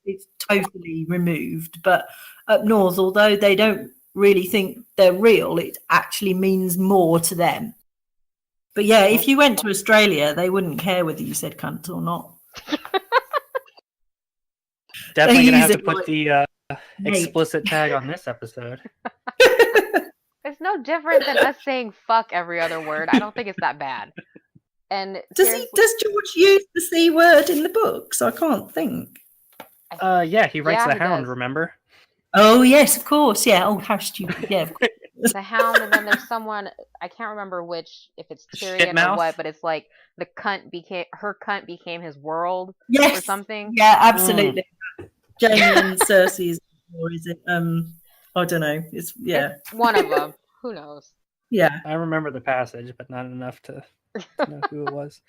It's totally removed. But up north, although they don't really think they're real, it actually means more to them. But yeah, if you went to Australia, they wouldn't care whether you said cunt or not. Definitely gonna have to put the explicit tag on this episode. It's no different than us saying fuck every other word. I don't think it's that bad. And does George use the C word in the books? I can't think. Yeah, he writes the Hound, remember? Oh yes, of course. Yeah. Oh, how stupid. Yeah, of course. The Hound, and then there's someone, I can't remember which, if it's Tyrion or what, but it's like her cunt became his world or something. Yeah, absolutely. Jamie and Cersei's, or is it? I don't know. It's one of them. Who knows? Yeah, I remember the passage, but not enough to know who it was.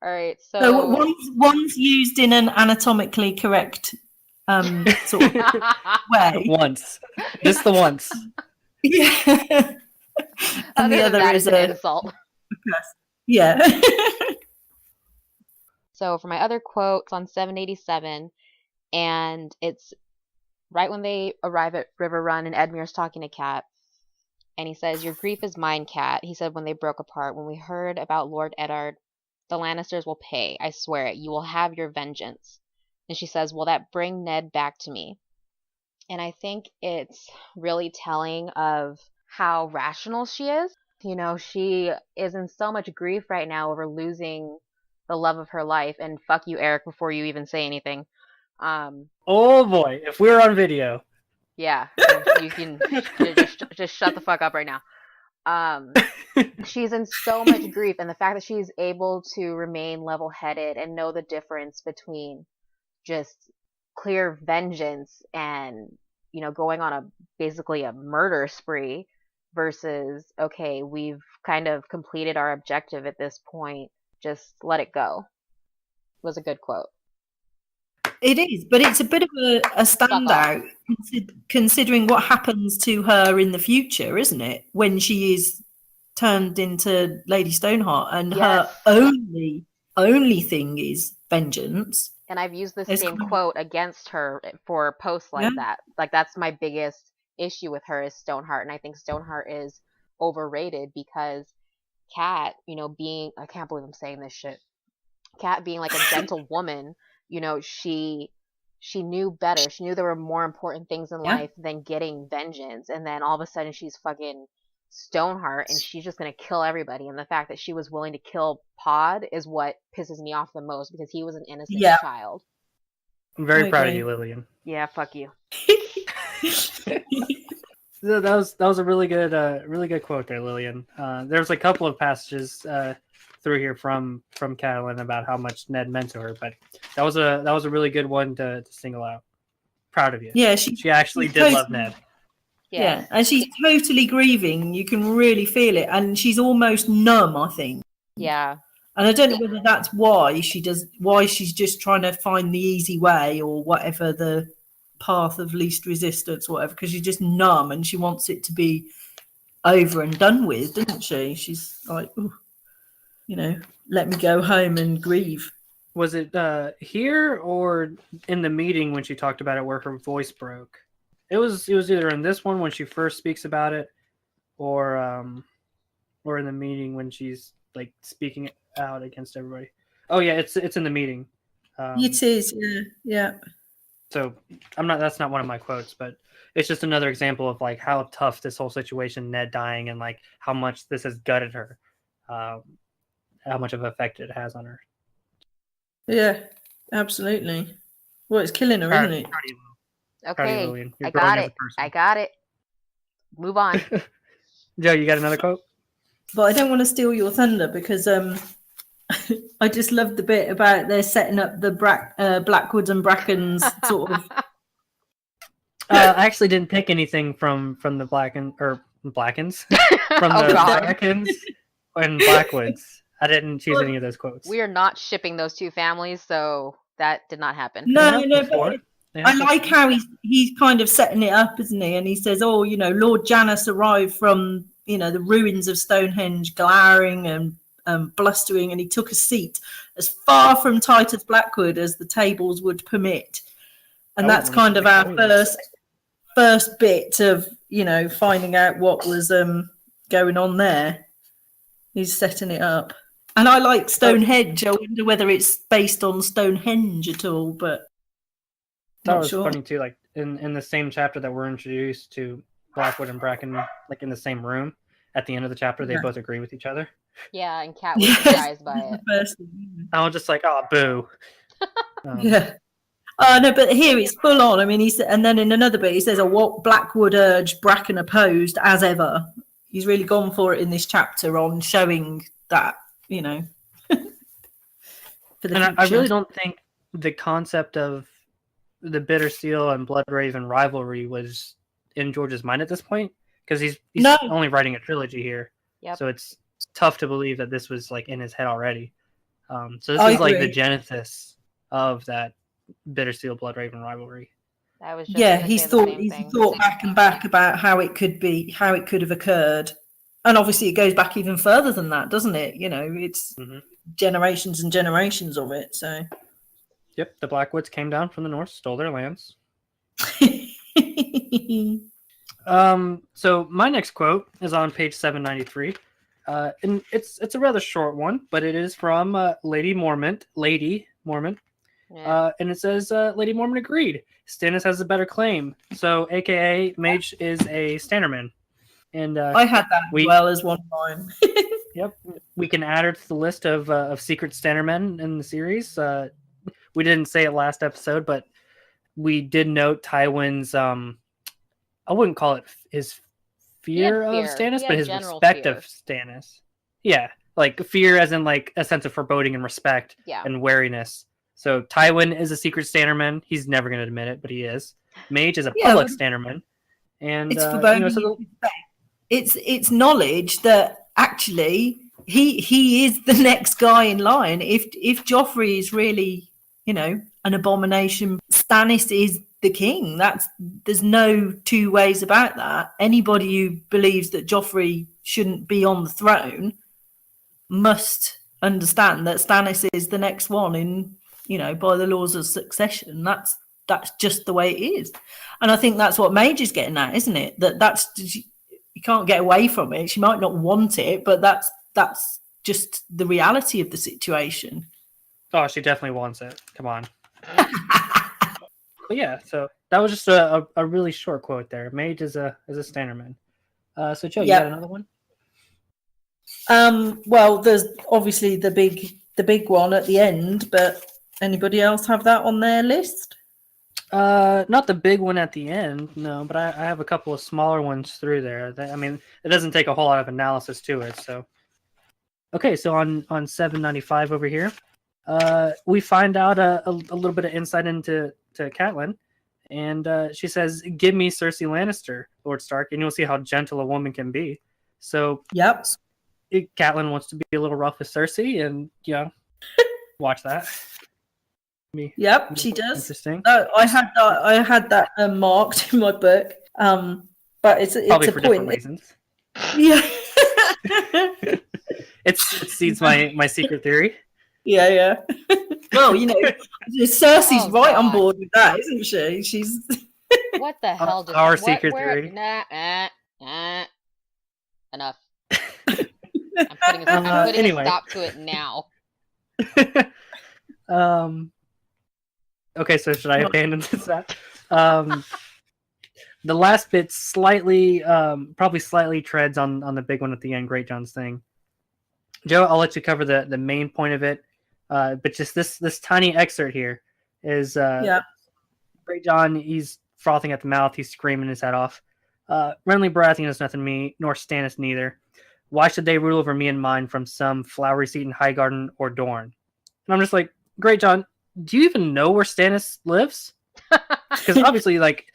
All right, so one's used in an anatomically correct sort of way. Once, just the once. Yeah. And the other is an insult. Yeah. So for my other quotes on 787, And it's right when they arrive at River Run, and Edmure's talking to Cat, and he says, "Your grief is mine, Cat." He said when they broke apart. "When we heard about Lord Eddard, the Lannisters will pay. I swear it. You will have your vengeance." And she says, "Will that bring Ned back to me?" And I think it's really telling of how rational she is. You know, she is in so much grief right now over losing the love of her life. And fuck you, Eric, before you even say anything. Oh boy, if we were on video. Yeah, you can just shut the fuck up right now. She's in so much grief, and the fact that she's able to remain level-headed and know the difference between just clear vengeance and, you know, going on basically a murder spree versus, okay, we've kind of completed our objective at this point, just let it go, was a good quote. It is, but it's a bit of a standout considering what happens to her in the future, isn't it? When she is turned into Lady Stoneheart, and her only thing is vengeance. And I've used this same quote against her for posts like that. Like, that's my biggest issue with her is Stoneheart, and I think Stoneheart is overrated because Cat, you know, being, I can't believe I'm saying this shit, Cat being like a gentle woman, you know, she knew better. She knew there were more important things in life than getting vengeance. And then all of a sudden she's fucking Stoneheart and she's just going to kill everybody. And the fact that she was willing to kill Pod is what pisses me off the most because he was an innocent child. I'm very proud of you, Lillian. Yeah, fuck you. That was a really good quote there, Lillian. There's a couple of passages through here from Catelyn about how much Ned meant to her, but that was a really good one to single out. Proud of you. Yeah, she actually did love Ned. Yeah, and she's totally grieving. You can really feel it, and she's almost numb, I think. Yeah. And I don't know whether that's why she's just trying to find the easy way or whatever, the path of least resistance, or whatever, because she's just numb and she wants it to be over and done with, doesn't she? She's like, ooh, you know, let me go home and grieve. Was it here or in the meeting when she talked about it where her voice broke? It was either in this one when she first speaks about it, or in the meeting when she's like speaking out against everybody. Oh yeah, it's in the meeting. It is, yeah. So that's not one of my quotes, but it's just another example of like how tough this whole situation, Ned dying, and like how much this has gutted her, how much of an effect it has on her. Yeah, absolutely. Well, it's killing her, isn't it? Okay, I got it. Move on. Joe, you got another quote? But I don't want to steal your thunder because I just love the bit about they're setting up the Blackwood and Brackens sort of. I actually didn't pick anything from the Blackens from the Brackens and Blackwoods. I didn't choose any of those quotes. We are not shipping those two families, so that did not happen. No, but I like how he's kind of setting it up, isn't he? And he says, "Oh, you know, Lord Janus arrived from, you know, the ruins of Stonehenge, glowering and blustering, and he took a seat as far from Titus Blackwood as the tables would permit." And that's kind of our first bit of, you know, finding out what was going on there. He's setting it up. And I like Stonehenge. I wonder whether it's based on Stonehenge at all, but that was funny too. Like in the same chapter that we're introduced to Blackwood and Bracken, like in the same room at the end of the chapter, they both agree with each other. Yeah, and Cat was surprised by it. I was just like, oh, boo. Yeah. Oh no, but here it's full on. I mean, and then in another bit he says, "What Blackwood urged, Bracken opposed, as ever." He's really gone for it in this chapter on showing that, you know. For the future. I really don't think the concept of the Bittersteel and Bloodraven rivalry was in George's mind at this point, because he's only writing a trilogy here. Yep. So it's tough to believe that this was like in his head already. So this is like the genesis of that Bittersteel Bloodraven rivalry. I was he's thought back about how it could have occurred, and obviously it goes back even further than that, doesn't it? You know, it's generations and generations of it. So Yep, the Blackwoods came down from the north, stole their lands. So my next quote is on page 793. And it's a rather short one, but it is from Lady Mormont. Yeah. And it says, Lady Mormont agreed. Stannis has a better claim. So, AKA, Mage is a Standerman. And I had that as well as one of mine. Yep, we can add her to the list of secret Standermen in the series. We didn't say it last episode, but we did note Tywin's I wouldn't call it his fear of Stannis, but his respect of Stannis. Yeah, like fear as in like a sense of foreboding and respect and wariness. So Tywin is a secret Standerman. He's never going to admit it, but he is. Mage is a public Standerman. And it's it's knowledge that actually he is the next guy in line. If Joffrey is really, an abomination, Stannis is the king. There's no two ways about that. Anybody who believes that Joffrey shouldn't be on the throne must understand that Stannis is the next one in, by the laws of succession. That's just the way it is. And I think that's what Mage is getting at, isn't it? That's you can't get away from it. She might not want it, but that's just the reality of the situation. Oh, she definitely wants it. Come on. But yeah, so that was just a really short quote there. Mage is a Standerman. So Joe, you got another one? Well, there's obviously the big one at the end, but anybody else have that on their list? Not the big one at the end, no, but I have a couple of smaller ones through there. It doesn't take a whole lot of analysis to it. So, okay, so on 795 over here, we find out a little bit of insight into Catelyn, and she says, "Give me Cersei Lannister, Lord Stark, and you'll see how gentle a woman can be." So, yep, Catelyn wants to be a little rough with Cersei, and watch that. Yep, she does. Interesting. I had that marked in my book. But it's probably a for point. Different reasons. Yeah. It seeds my secret theory. Yeah. Well, Cersei's on board with that, isn't she? She's. What the hell? Our secret theory. Enough. I'm putting a stop to it now. Okay, so should I abandon this? The last bit probably slightly treads on the big one at the end, Greatjon's thing. Joe, I'll let you cover the main point of it, but just this tiny excerpt here is Greatjon. He's frothing at the mouth. He's screaming his head off. Renly Baratheon is nothing to me, nor Stannis neither. Why should they rule over me and mine from some flowery seat in Highgarden or Dorne? And I'm just like, Greatjon, do you even know where Stannis lives? Because obviously, like,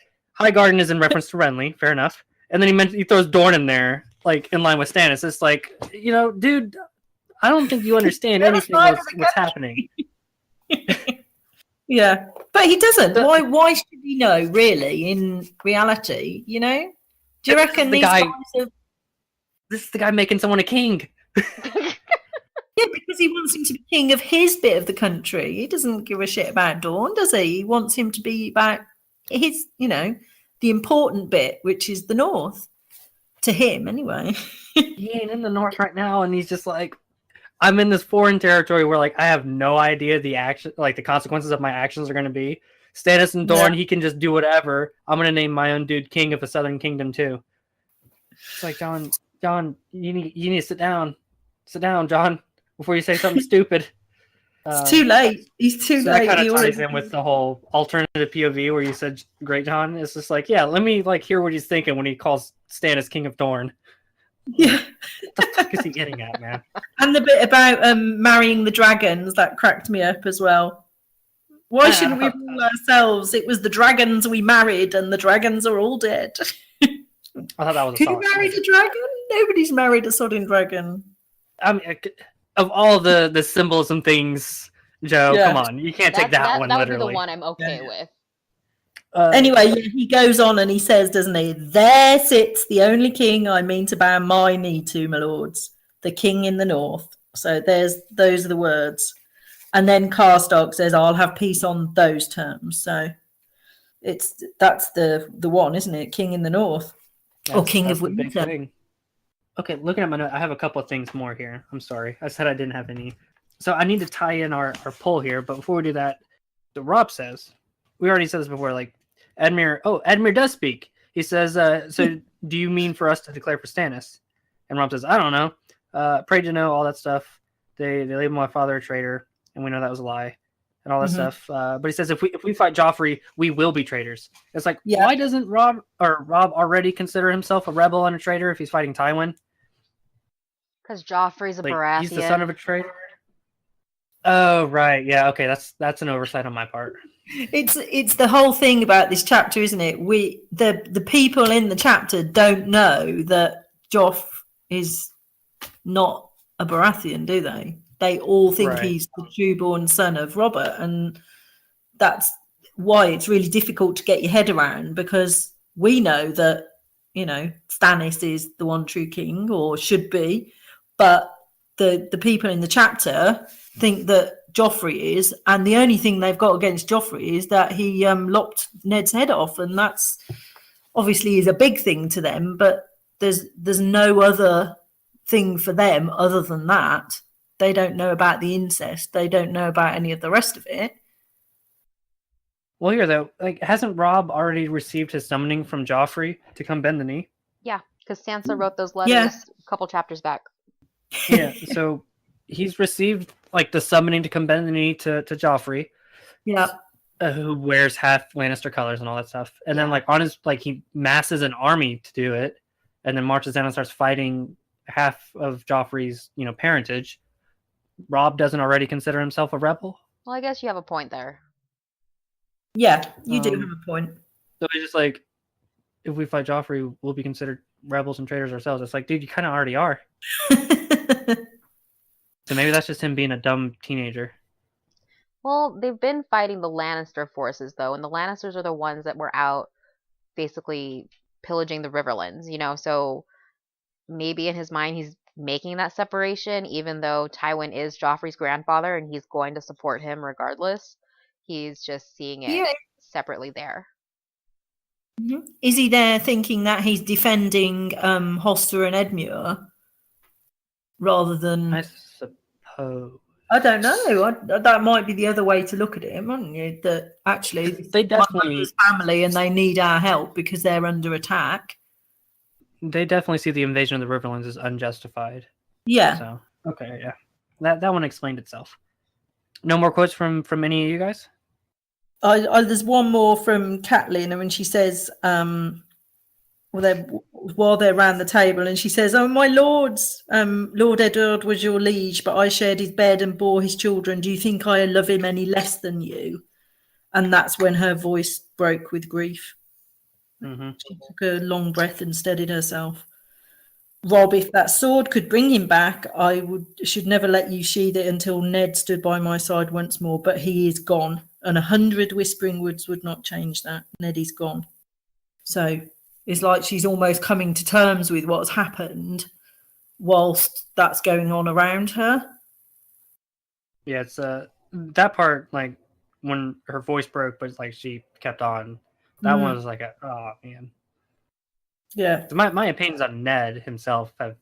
Highgarden is in reference to Renly, fair enough. And then he throws Dorne in there, like, in line with Stannis. It's like, dude, I don't think you understand anything what's happening. Yeah, but he doesn't. Why should he know, really, in reality, Do you reckon these guys are... This is the guy making someone a king. Yeah, because he wants him to be king of his bit of the country. He doesn't give a shit about Dorne, does he? He wants him to be about his, the important bit, which is the north. To him, anyway. He ain't in the north right now, and he's just like, I'm in this foreign territory where, like, I have no idea the consequences of my actions are going to be. Stannis and Dorne, he can just do whatever. I'm going to name my own dude king of the Southern Kingdom, too. It's like, John, you need to sit down. Sit down, John, before you say something stupid. It's too late. He's too late. That kind of ties in with the whole alternative POV where you said Greatjon. It's just like, yeah, let me hear what he's thinking when he calls Stannis King of Dorne. Yeah. What the fuck is he getting at, man? And the bit about marrying the dragons, that cracked me up as well. Why shouldn't we rule ourselves? It was the dragons we married, and the dragons are all dead. I thought that was. Who married a dragon? Nobody's married a sodding dragon. I mean, of all the symbolism things, Joe, come on, you can't take that one literally. That would be the one I'm okay with. Anyway, he goes on and he says, doesn't he? There sits the only king I mean to bow my knee to, my lords, the king in the north. So those are the words. And then Karstock says, I'll have peace on those terms. So that's the one, isn't it? King in the North. Or King that's of the big Winter. thing. Okay, looking at my note, I have a couple of things more here. I'm sorry. I said I didn't have any. So I need to tie in our poll here, but before we do that, Rob says, we already said this before, like, Edmure does speak. He says, so do you mean for us to declare for Stannis? And Rob says, I don't know. Pray to know, all that stuff. They labeled my father a traitor, and we know that was a lie, and all that stuff. But he says, if we fight Joffrey, we will be traitors. It's like, why doesn't Rob already consider himself a rebel and a traitor if he's fighting Tywin? Because Joffrey's a Baratheon. He's the son of a traitor. Oh, right. Yeah, okay, that's an oversight on my part. It's the whole thing about this chapter, isn't it? The people in the chapter don't know that Joff is not a Baratheon, do they? They all think he's the true-born son of Robert, and that's why it's really difficult to get your head around, because we know that, Stannis is the one true king, or should be, but the people in the chapter think that Joffrey is, and the only thing they've got against Joffrey is that he lopped Ned's head off, and that's obviously is a big thing to them, but there's no other thing for them other than that. They don't know about the incest. They don't know about any of the rest of it. Well, here though, hasn't Rob already received his summoning from Joffrey to come bend the knee? Yeah, because Sansa wrote those letters a couple chapters back. Yeah, so he's received the summoning to come bend the knee to Joffrey. Yeah. Who wears half Lannister colors and all that stuff. And then on his he masses an army to do it, and then marches down and starts fighting half of Joffrey's, parentage. Rob doesn't already consider himself a rebel? Well, I guess you have a point there. Yeah, you do have a point. So it's just if we fight Joffrey, we'll be considered rebels and traitors ourselves. It's like, dude, you kind of already are. So maybe that's just him being a dumb teenager. Well, they've been fighting the Lannister forces, though, and the Lannisters are the ones that were out basically pillaging the Riverlands, so maybe in his mind he's making that separation, even though Tywin is Joffrey's grandfather and he's going to support him regardless. He's just seeing it separately there. Mm-hmm. Is he there thinking that he's defending Hoster and Edmure rather than... I suppose. I don't know. That might be the other way to look at it, mightn't you? That actually they definitely family and they need our help because they're under attack. They definitely see the invasion of the Riverlands as unjustified. Yeah. So okay, yeah, that one explained itself. No more quotes from any of you guys? There's one more from Catelyn, and when she says, while they're around the table, and she says, "Oh, my lords, Lord Eddard was your liege, but I shared his bed and bore his children. Do you think I love him any less than you?" And that's when her voice broke with grief. Mm-hmm. She took a long breath and steadied herself. Rob, if that sword could bring him back, I should never let you sheathe it until Ned stood by my side once more. But he is gone, and 100 Whispering Woods would not change that. Ned is gone. So it's like she's almost coming to terms with what's happened, whilst that's going on around her. Yeah, it's that part, when her voice broke, but she kept on. That one was oh man. Yeah. So my opinions on Ned himself have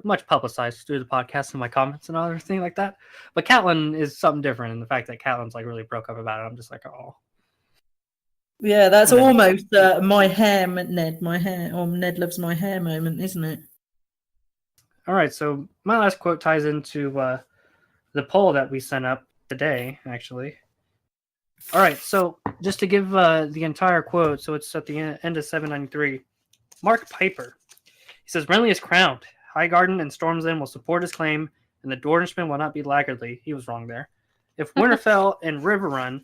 much publicized through the podcast and my comments and other things like that. But Catelyn is something different, and the fact that Catelyn's really broke up about it, I'm just oh. Yeah, that's almost my hair, Ned. My hair, or Ned loves my hair moment, isn't it? All right, so my last quote ties into the poll that we sent up today, actually. All right, so just to give the entire quote, so it's at the end of 793. Mark Piper. He says, Renly is crowned. Highgarden and Storm's End will support his claim, and the Dornishmen will not be laggardly. He was wrong there. If Winterfell and Riverrun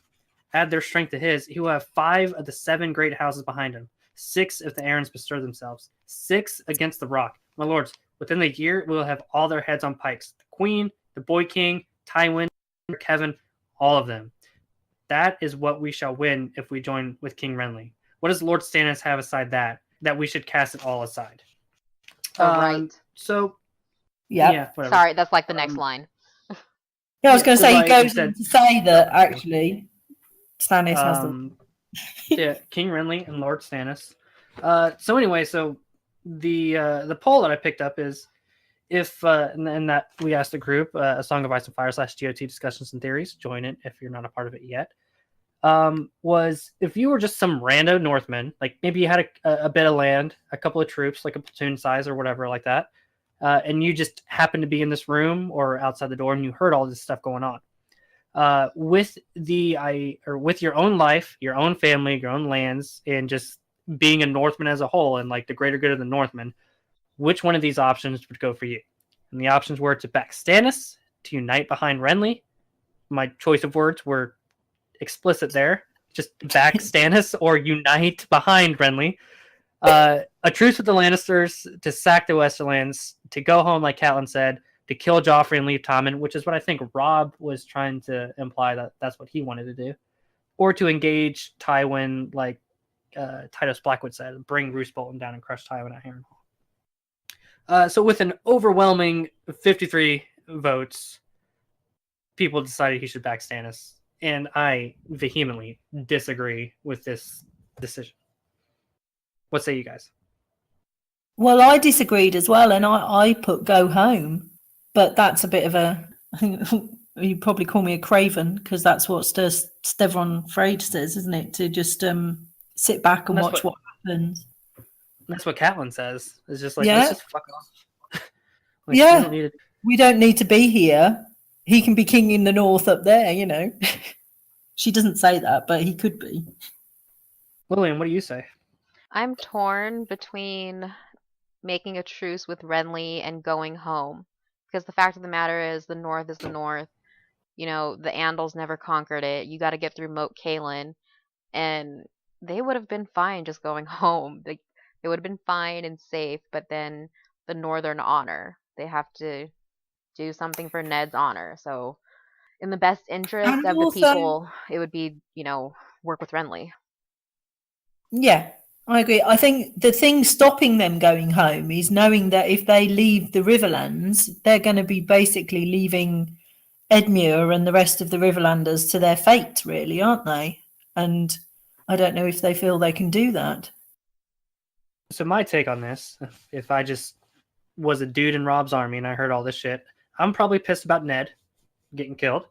add their strength to his, he will have 5 of the 7 great houses behind him. 6 if the Arryns bestir themselves. 6 against the Rock. My lords, within the year, we will have all their heads on pikes. The Queen, the Boy King, Tywin, Kevin, all of them. That is what we shall win if we join with King Renly. What does Lord Stannis have aside that we should cast it all aside? Right. So, yeah, sorry, that's the next line. Yeah, I was going to say he goes instead, on to say that actually Stannis has the. yeah, King Renly and Lord Stannis. So anyway, so the poll that I picked up is if and that we asked the group a Song of Ice and Fire / GOT discussions and theories. Join it if you're not a part of it yet. Was if you were just some rando Northman, like maybe you had a bit of land, a couple of troops, like a platoon size or whatever like that, and you just happened to be in this room or outside the door and you heard all this stuff going on. With your own life, your own family, your own lands, and just being a Northman as a whole and like the greater good of the Northmen, which one of these options would go for you? And the options were to back Stannis, to unite behind Renly. My choice of words were explicit there. Just back Stannis or unite behind Renly. A truce with the Lannisters, to sack the Westerlands, to go home like Catelyn said, to kill Joffrey and leave Tommen, which is what I think Rob was trying to imply that that's what he wanted to do, or to engage Tywin like Titus Blackwood said, bring Roose Bolton down and crush Tywin at Harrenhal. So with an overwhelming 53 votes, people decided he should back Stannis, and I vehemently disagree with this decision. What say you guys? Well, I disagreed as well, and I put go home, but that's a bit of a. I think you probably call me a craven because that's what Stevron Frade says, isn't it? To just sit back and watch what happens. That's what Catelyn says. It's just like, yeah. Let's just fuck off. Like, yeah, we don't need to be here. He can be king in the north up there, you know. She doesn't say that, but he could be. Lillian, what do you say? I'm torn between making a truce with Renly and going home. Because the fact of the matter is the north is the north. You know, the Andals never conquered it. You got to get through Moat Cailin. And they would have been fine just going home. They would have been fine and safe. But then the Northern honor. They have to do something for Ned's honor. So in the best interest and of also, the people, it would be, you know, work with Renly. Yeah, I agree. I think the thing stopping them going home is knowing that if they leave the Riverlands, they're going to be basically leaving Edmure and the rest of the Riverlanders to their fate, really, aren't they? And I don't know if they feel they can do that. So my take on this, if I just was a dude in Rob's army and I heard all this shit, I'm probably pissed about Ned getting killed.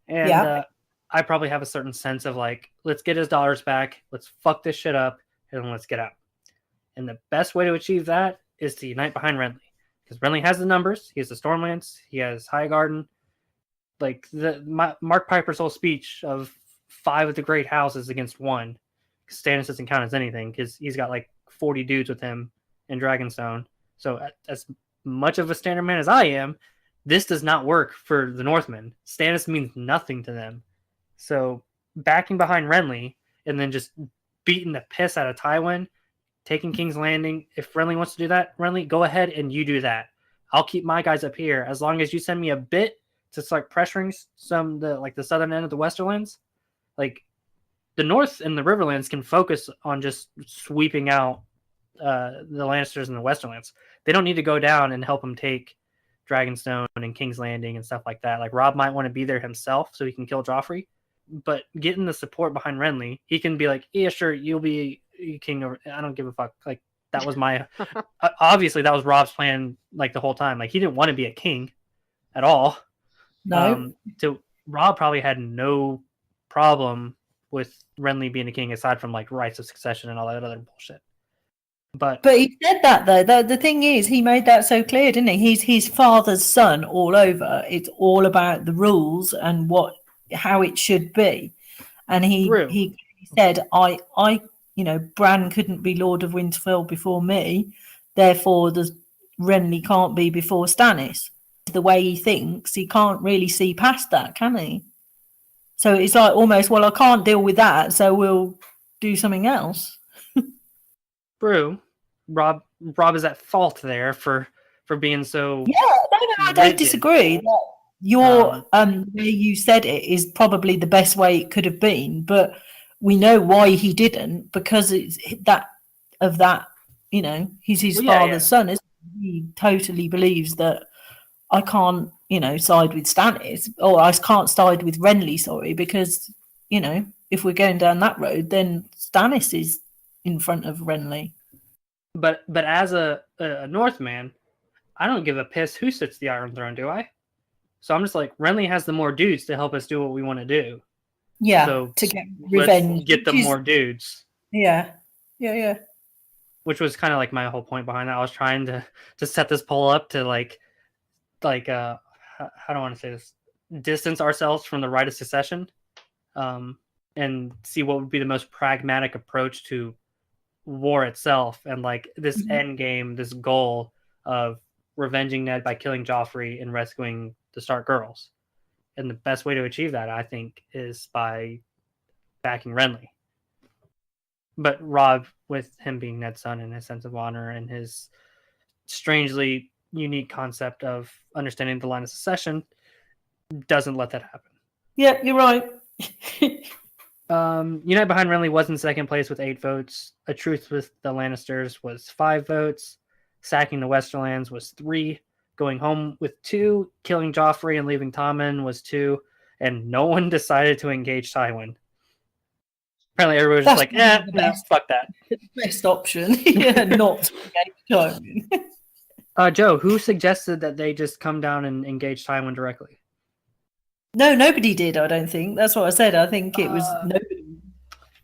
And I probably have a certain sense of like, let's get his daughters back, let's fuck this shit up, and let's get out. And the best way to achieve that is to unite behind Renly. Because Renly has the numbers, he has the Stormlands, he has Highgarden. Like Mark Piper's whole speech of 5 of the great houses against 1. Stannis doesn't count as anything because he's got like 40 dudes with him in Dragonstone. So as much of a standard man as I am, this does not work for the Northmen. Stannis means nothing to them. So backing behind Renly and then just beating the piss out of Tywin, taking King's Landing. If Renly wants to do that, Renly, go ahead and you do that. I'll keep my guys up here as long as you send me a bit to start pressuring the southern end of the Westerlands. Like the North and the Riverlands can focus on just sweeping out the Lannisters and the Westerlands. They don't need to go down and help them take Dragonstone and King's Landing and stuff like that. Like Rob might want to be there himself so he can kill Joffrey, but getting the support behind Renly, he can be like, yeah, sure, you'll be king over. I don't give a fuck. Like that was my obviously that was Rob's plan like the whole time. Like he didn't want to be a king at all. No. So Rob probably had no problem with Renly being a king aside from like rights of succession and all that other bullshit. But he said that though. The thing is, he made that so clear, didn't he? He's his father's son all over. It's all about the rules and how it should be. And he said, I Bran couldn't be Lord of Winterfell before me, therefore the Renly can't be before Stannis. The way he thinks, he can't really see past that, can he? So it's like almost, well, I can't deal with that, so we'll do something else. Brew, Rob is at fault there for being so. Yeah, no, I don't disagree. Your way you said it is probably the best way it could have been, but we know why he didn't, because it's that, he's his father's son. He totally believes that I can't, side with Stannis, or I can't side with Renly, sorry, because, if we're going down that road, then Stannis is in front of Renly. But as a Northman, I don't give a piss who sits the Iron Throne, do I? So I'm just like, Renly has the more dudes to help us do what we want to do. Yeah, so to get revenge. Let's get the more dudes. Yeah. Which was kind of like my whole point behind that. I was trying to set this poll up to how do I want to say this? Distance ourselves from the right of secession, and see what would be the most pragmatic approach to war itself, and like this end game, this goal of revenging Ned by killing Joffrey and rescuing the Stark girls. And the best way to achieve that, I think, is by backing Renly. But Rob, with him being Ned's son and his sense of honor and his strangely unique concept of understanding the line of succession, doesn't let that happen. Yeah, you're right. Unite Behind Renly was in second place with 8 votes. A Truce with the Lannisters was 5 votes. Sacking the Westerlands was 3. Going Home with 2. Killing Joffrey and leaving Tommen was 2. And no one decided to engage Tywin. Apparently everybody was just like, no, fuck that. The best option. Yeah, not to engage Tywin. Joe, who suggested that they just come down and engage Tywin directly? No, nobody did, I don't think. That's what I said. I think it was nobody.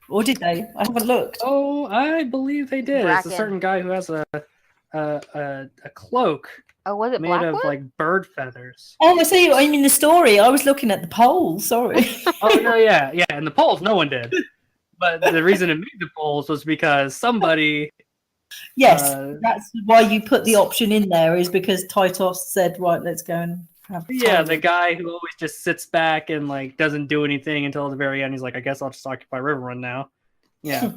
Or did they? I haven't looked. Oh, I believe they did. Bracken. It's a certain guy who has a cloak was it made Blackwood? of like bird feathers. Oh, I see. I mean, the story. I was looking at the poll. Sorry. Oh, no, yeah. And the polls, no one did. But the reason it made the polls was because somebody... Yes, that's why you put the option in there, is because Titos said, right, let's go and have the guy who always just sits back and like doesn't do anything until the very end. He's like, I guess I'll just occupy Riverrun now. Yeah,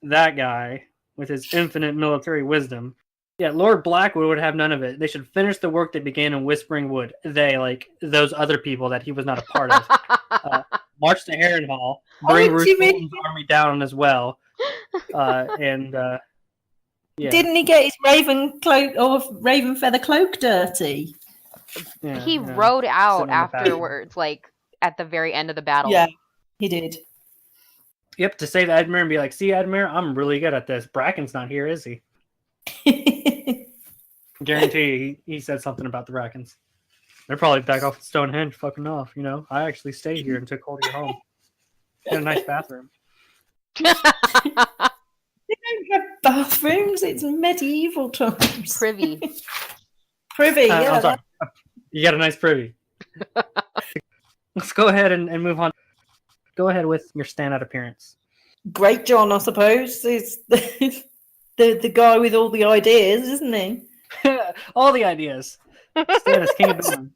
that guy with his infinite military wisdom. Yeah, Lord Blackwood would have none of it. They should finish the work they began in Whispering Wood. They, like those other people that he was not a part of, march to Harrenhal, bring Roose Bolton's army down as well, yeah. Didn't he get his raven cloak or raven feather cloak dirty? Yeah, he rode out afterwards, like at the very end of the battle. Yeah, he did. Yep, to save Edmure and be like, see, Edmure, I'm really good at this. Bracken's not here, is he? Guarantee he said something about the Brackens. They're probably back off at Stonehenge, fucking off, I actually stayed here and took hold of your home. Had a nice bathroom. They don't have bathrooms. It's medieval times. Privy. Yeah. I'm sorry. You got a nice privy. Let's go ahead and move on. Go ahead with your standout appearance. Greatjon, I suppose, is the guy with all the ideas, isn't he? All the ideas. Stannis, King of Dorne.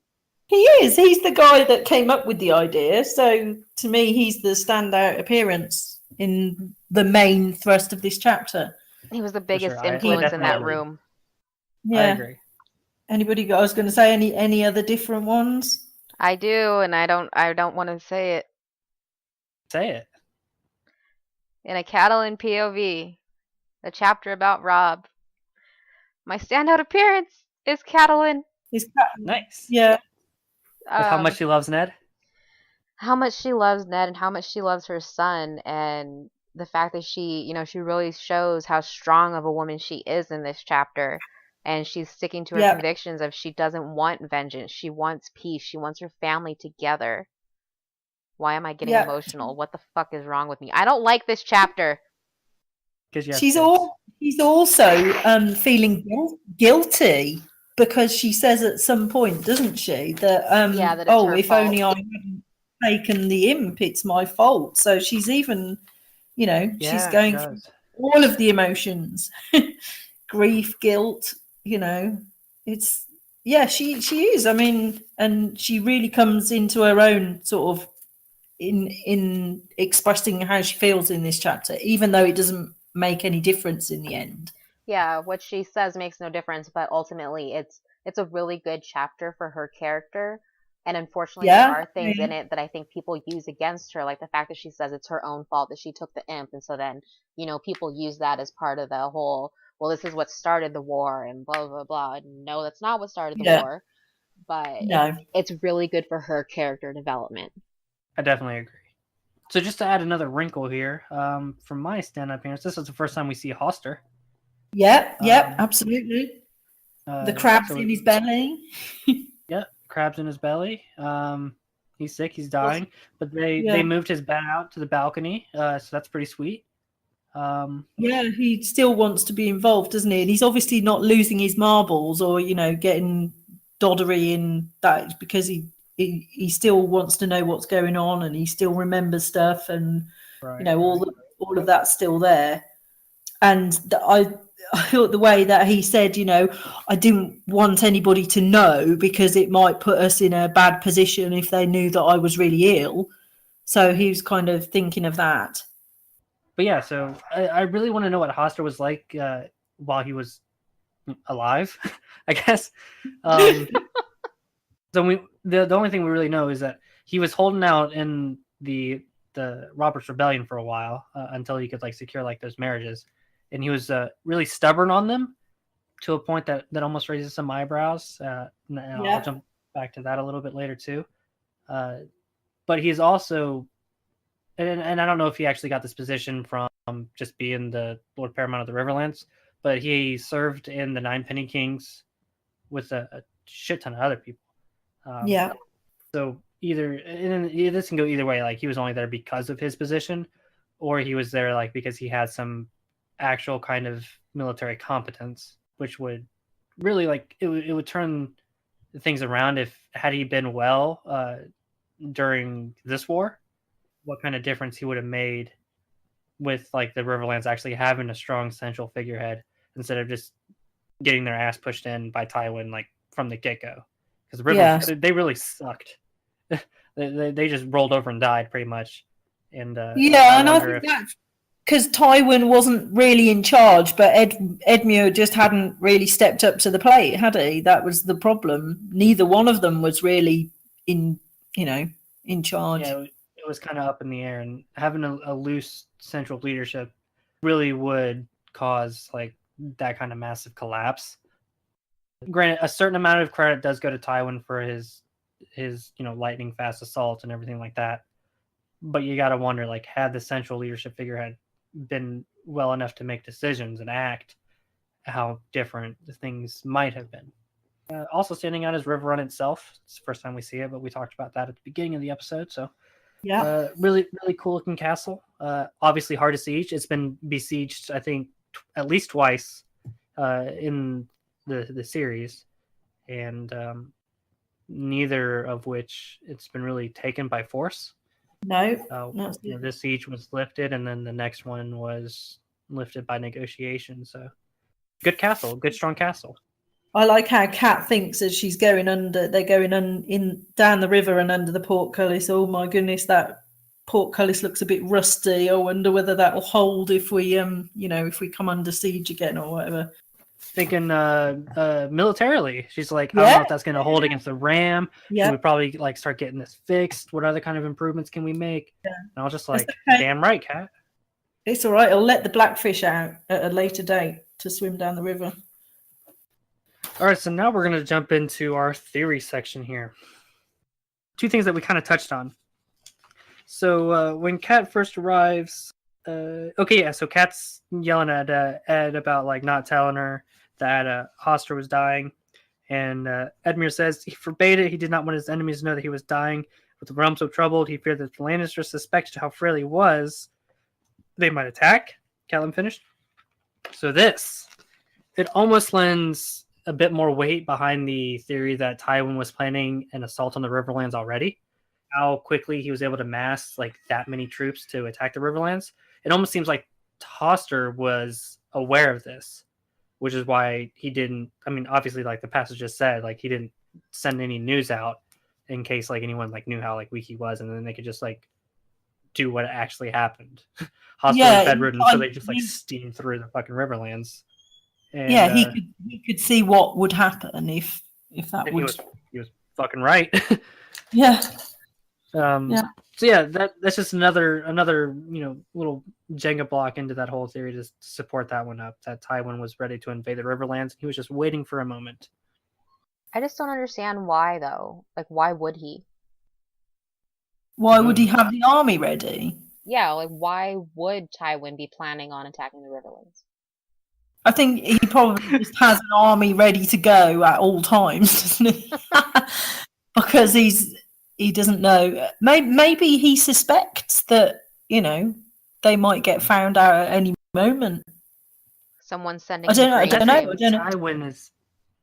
He is. He's the guy that came up with the idea. So to me, he's the standout appearance in the main thrust of this chapter. He was the biggest influence in that room. Yeah, I agree. Anybody? I was going to say any other different ones. I do, and I don't want to say it. Say it. In a Catelyn POV, a chapter about Robb. My standout appearance is Catelyn. Nice. Yeah. With how much she loves Ned? How much she loves Ned and how much she loves her son, and the fact that she really shows how strong of a woman she is in this chapter. And she's sticking to her convictions of she doesn't want vengeance. She wants peace. She wants her family together. Why am I getting emotional? What the fuck is wrong with me? I don't like this chapter. She's also feeling guilty because she says at some point, doesn't she, that that it's her if fault. only I hadn't taken the imp, it's my fault. So she's even, she's going through all of the emotions, grief, guilt. It's she is. I mean, and she really comes into her own sort of in expressing how she feels in this chapter, even though it doesn't make any difference in the end. Yeah, what she says makes no difference, but ultimately it's a really good chapter for her character. And unfortunately, there are things in it that I think people use against her, like the fact that she says it's her own fault that she took the imp, and so then people use that as part of the whole, well, this is what started the war and blah blah blah. No, that's not what started the war. but No. it's really good for her character development. I definitely agree. So just to add another wrinkle here, from my stand-up appearance, this is the first time we see Hoster. Yep, absolutely. The crab's in his belly. Yeah, crabs in his belly. He's sick, he's dying, but they moved his bed out to the balcony, so that's pretty sweet. Yeah, he still wants to be involved, doesn't he? And he's obviously not losing his marbles or getting doddery in that, because he still wants to know what's going on, and he still remembers stuff, and all of that's still there. And I thought the way that he said, I didn't want anybody to know because it might put us in a bad position if they knew that I was really ill. So he was kind of thinking of that. But yeah, so I really want to know what Hoster was like while he was alive, I guess. So the only thing we really know is that he was holding out in the Robert's Rebellion for a while until he could secure those marriages, and he was really stubborn on them to a point that almost raises some eyebrows. And I'll jump back to that a little bit later too. But he's also, and I don't know if he actually got this position from just being the Lord Paramount of the Riverlands, but he served in the Nine Penny Kings with a shit ton of other people. So this can go either way. He was only there because of his position, or he was there because he had some actual kind of military competence, which would really it would turn things around had he been well during this war, what kind of difference he would have made with the Riverlands actually having a strong central figurehead instead of just getting their ass pushed in by Tywin from the get-go. Because the Riverlands, they really sucked. they just rolled over and died pretty much. And I think that's because Tywin wasn't really in charge, but Edmure just hadn't really stepped up to the plate, had he? That was the problem. Neither one of them was really in charge. Yeah, it was kind of up in the air, and having a loose central leadership really would cause that kind of massive collapse. Granted, a certain amount of credit does go to Tywin for his lightning fast assault and everything like that, but you got to wonder had the central leadership figurehead been well enough to make decisions and act, how different things might have been. Also standing out is Riverrun itself. It's the first time we see it, but we talked about that at the beginning of the episode. So really cool looking castle. Obviously hard to siege. It's been besieged, I think, at least twice in the series, and neither of which it's been really taken by force. No, this siege was lifted, and then the next one was lifted by negotiation. So good castle, good strong castle. I like how Kat thinks as she's going under. They're going in down the river and under the portcullis. Oh my goodness, that portcullis looks a bit rusty. I wonder whether that'll hold if we if we come under siege again or whatever. Thinking militarily, she's I don't know if that's going to hold against the ram. We would probably start getting this fixed. What other kind of improvements can we make? And I was just damn right, Kat. It's all right. I'll let the Blackfish out at a later date to swim down the river. All right, so now we're going to jump into our theory section here. Two things that we kind of touched on. So when Kat first arrives, so Kat's yelling at Ed about not telling her that Hoster was dying, and Edmure says he forbade it. He did not want his enemies to know that he was dying. With the realm so troubled, he feared that the Lannisters suspected how frail he was. They might attack. Catelyn finished. So it almost lends a bit more weight behind the theory that Tywin was planning an assault on the Riverlands already. How quickly he was able to mass that many troops to attack the Riverlands. It almost seems like Hoster was aware of this, which is why he didn't. I mean, obviously, the passage just said, he didn't send any news out in case anyone knew how weak he was, and then they could just do what actually happened. Hoster was bedridden, so they just steamed through the fucking Riverlands. And, he could see what would happen if that would. He was fucking right. Yeah. So that's just another little Jenga block into that whole theory to support that one up. That Tywin was ready to invade the Riverlands. He was just waiting for a moment. I just don't understand why though. Like, why would he? Why would he have the army ready? Yeah, like why would Tywin be planning on attacking the Riverlands? I think he probably just has an army ready to go at all times, doesn't he? Because he doesn't know. Maybe he suspects that, they might get found out at any moment. Someone sending I don't know. I him don't know. I brain don't know. Tywin is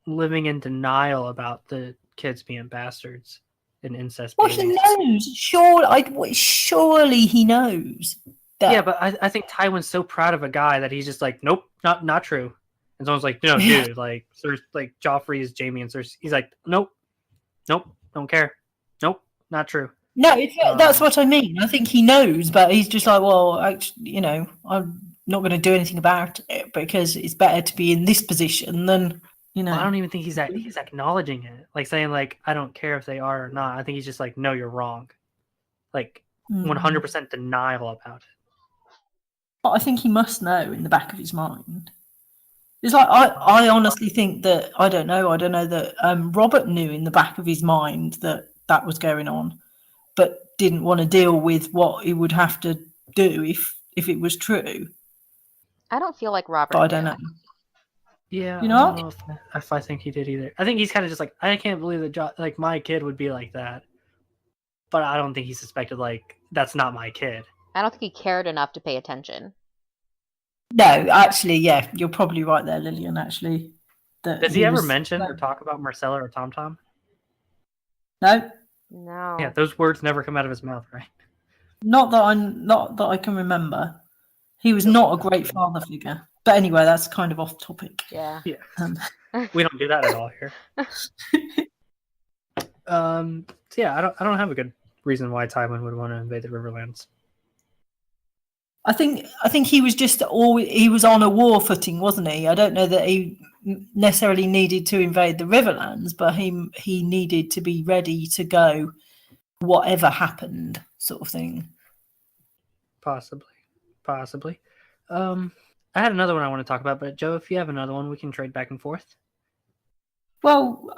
living in denial about the kids being bastards and incest Well, babies. he knows. Surely he knows. That, Yeah, but I think Tywin's so proud of a guy that he's just like, nope, not true. And someone's like, no, Yeah. dude, like, like Joffrey is Jaime, and Cersei. He's like, nope, don't care, nope, not true. No, that's what I mean. I think he knows, but he's just like, well, actually, I'm not going to do anything about it because it's better to be in this position than, Well, I don't even think he's acknowledging it, like saying like, I don't care if they are or not. I think he's just like, no, you're wrong, like 100% denial about it. But I think he must know in the back of his mind. It's like I honestly think that I don't know that Robert knew in the back of his mind that was going on, but didn't want to deal with what he would have to do if it was true. I don't feel like Robert. But I don't know. Yeah, You know? I don't know if I think he did either. I think he's kind of just like, I can't believe that like my kid would be like that. But I don't think he suspected like that's not my kid. I don't think he cared enough to pay attention. No, actually, yeah, you're probably right there, Lillian. Actually, does he ever mention or talk about Marcella or Tom Tom? No. No. Yeah, those words never come out of his mouth, right? Not that I can remember. He was not a great father figure. But anyway, that's kind of off topic. Yeah. Yeah. We don't do that at all here. So yeah, I don't have a good reason why Tywin would want to invade the Riverlands. I think he was just he was on a war footing, wasn't he? I don't know that he necessarily needed to invade the Riverlands, but he needed to be ready to go whatever happened, sort of thing. Possibly. I had another one I want to talk about, but Joe, if you have another one, we can trade back and forth. Well,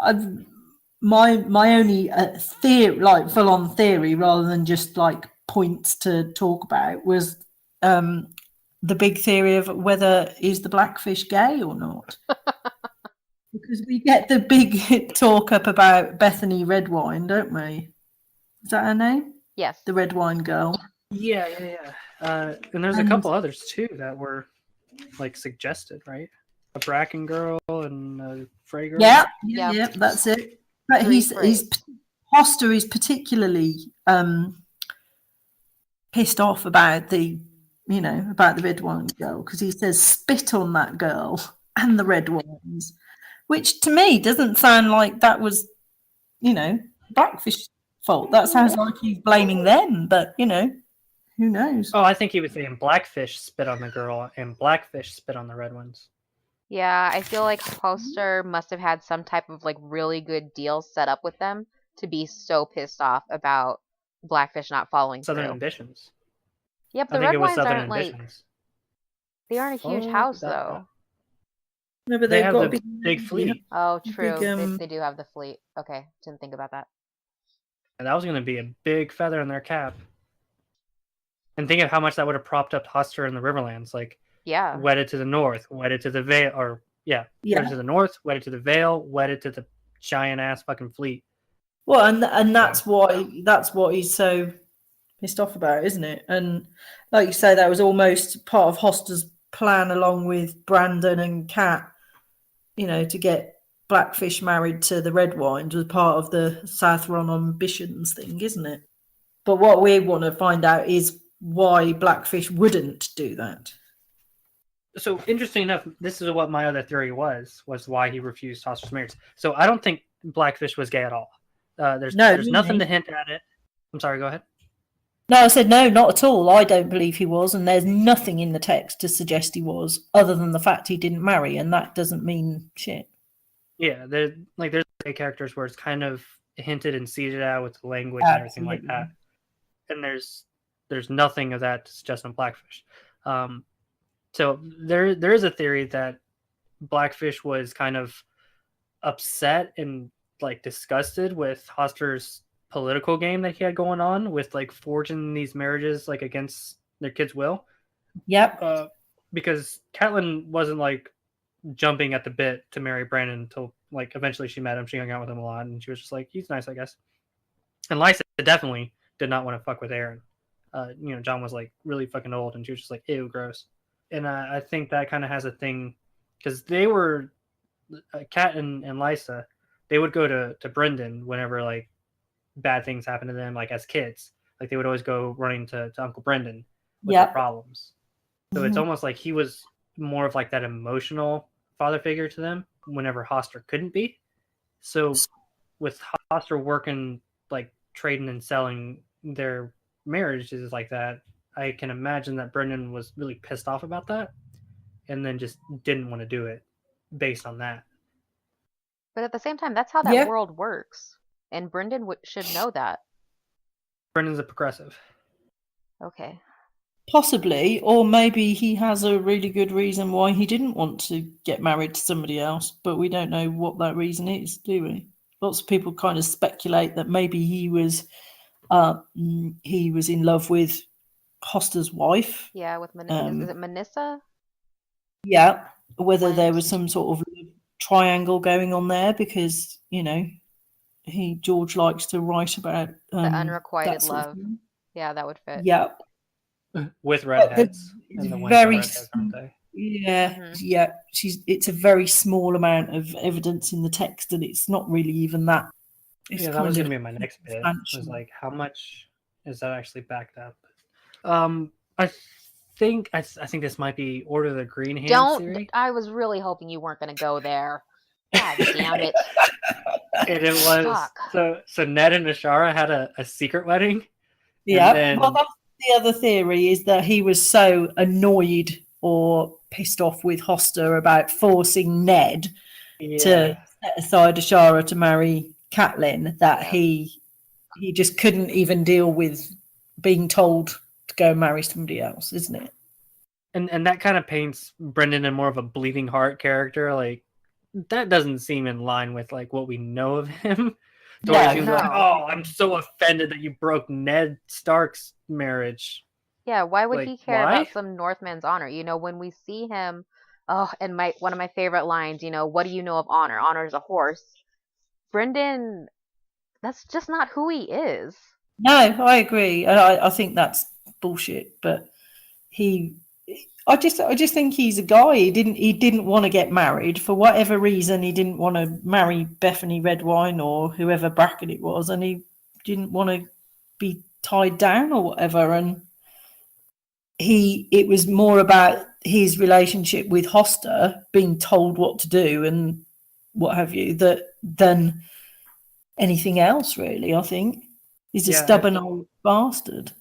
my only theory, like full on theory, rather than just like points to talk about, was the big theory of whether is the Blackfish gay or not. Because we get the big talk up about Bethany Redwine, don't we? Is that her name? Yes. The Redwine girl. Yeah. And there's a couple others too that were like suggested, right? A Bracken girl and a Frey girl. Yeah, that's it. But Hoster is particularly pissed off about the Redwine girl because he says spit on that girl and the Redwines, which to me doesn't sound like that was, Blackfish's fault. That sounds like he's blaming them, but who knows? Oh, I think he was saying Blackfish spit on the girl and Blackfish spit on the red ones. Yeah, I feel like Hoster must have had some type of like really good deal set up with them to be so pissed off about Blackfish not following Southern through. Ambitions. Yep, I the think it was Redwines Southern aren't Ambitions. They aren't a huge house though. No, but they they've have got the big fleet. Oh, true. Big, they do have the fleet. Okay, didn't think about that. And that was going to be a big feather in their cap. And think of how much that would have propped up Hoster in the Riverlands. Like, wedded to the north, wedded to the Vale, or wedded to the north, wedded to the Vale, wedded to the giant ass fucking fleet. Well, and that's what he's so pissed off about, isn't it? And like you say, that was almost part of Hoster's plan, along with Brandon and Kat, to get Blackfish married to the Redwines, was part of the South Ron ambitions thing, isn't it? But what we want to find out is why Blackfish wouldn't do that. So interesting enough, this is what my other theory was why he refused Hoster's marriage. So I don't think Blackfish was gay at all. There's nothing to hint at it. I'm sorry, go ahead. No, I said no, not at all. I don't believe he was, and there's nothing in the text to suggest he was, other than the fact he didn't marry, and that doesn't mean shit. Yeah, there's gay characters where it's kind of hinted and seeded out with the language and everything like that. And there's nothing of that to suggest on Blackfish. So there is a theory that Blackfish was kind of upset and like disgusted with Hoster's political game that he had going on with like forging these marriages like against their kids' will. Yep. Because Catelyn wasn't like jumping at the bit to marry Brandon until like eventually she met him. She hung out with him a lot, and she was just like, he's nice, I guess. And Lysa definitely did not want to fuck with Aaron. John was like really fucking old, and she was just like, ew, gross. And I think that kind of has a thing because they were Kat and Lysa. They would go to Brendan whenever like bad things happened to them, like as kids. Like they would always go running to Uncle Brendan with their problems. So it's almost like he was more of like that emotional father figure to them whenever Hoster couldn't be. So with Hoster working like trading and selling their marriages like that, I can imagine that Brendan was really pissed off about that and then just didn't want to do it based on that. But at the same time, that's how that world works. And Brendan should know that. Brendan's a progressive. Okay. Possibly, or maybe he has a really good reason why he didn't want to get married to somebody else, but we don't know what that reason is, do we? Lots of people kind of speculate that maybe he was in love with Hoster's wife. Yeah, with is it Manissa? Yeah, whether there was some sort of triangle going on there because George likes to write about the unrequited love. Yeah, that would fit. Yeah. With redheads. And the very redheads, aren't they? Yeah, yeah. It's a very small amount of evidence in the text, and it's not really even that. That was going to be my next bit. Was like, how much is that actually backed up? I think this might be Order of the Green Hand theory. I was really hoping you weren't going to go there. God damn it! And it was so Ned and Ashara had a secret wedding. Yeah. Well, that's the other theory is that he was so annoyed or pissed off with Hoster about forcing Ned to set aside Ashara to marry Catelyn that he just couldn't even deal with being told to go marry somebody else, isn't it? And that kind of paints Brendan in more of a bleeding heart character. Like that doesn't seem in line with like what we know of him. Like, oh, I'm so offended that you broke Ned Stark's marriage. Yeah, why would he care about some Northman's honor? When we see him, and one of my favorite lines, what do you know of honor? Honor is a horse. Brendan, that's just not who he is. No, I agree. And I think that's bullshit. But I just think he's a guy. He didn't want to get married for whatever reason. He didn't want to marry Bethany Redwine or whoever Bracken it was, and he didn't want to be tied down or whatever. And it was more about his relationship with Hoster, being told what to do and what have you, than anything else. Really, I think he's a stubborn old bastard.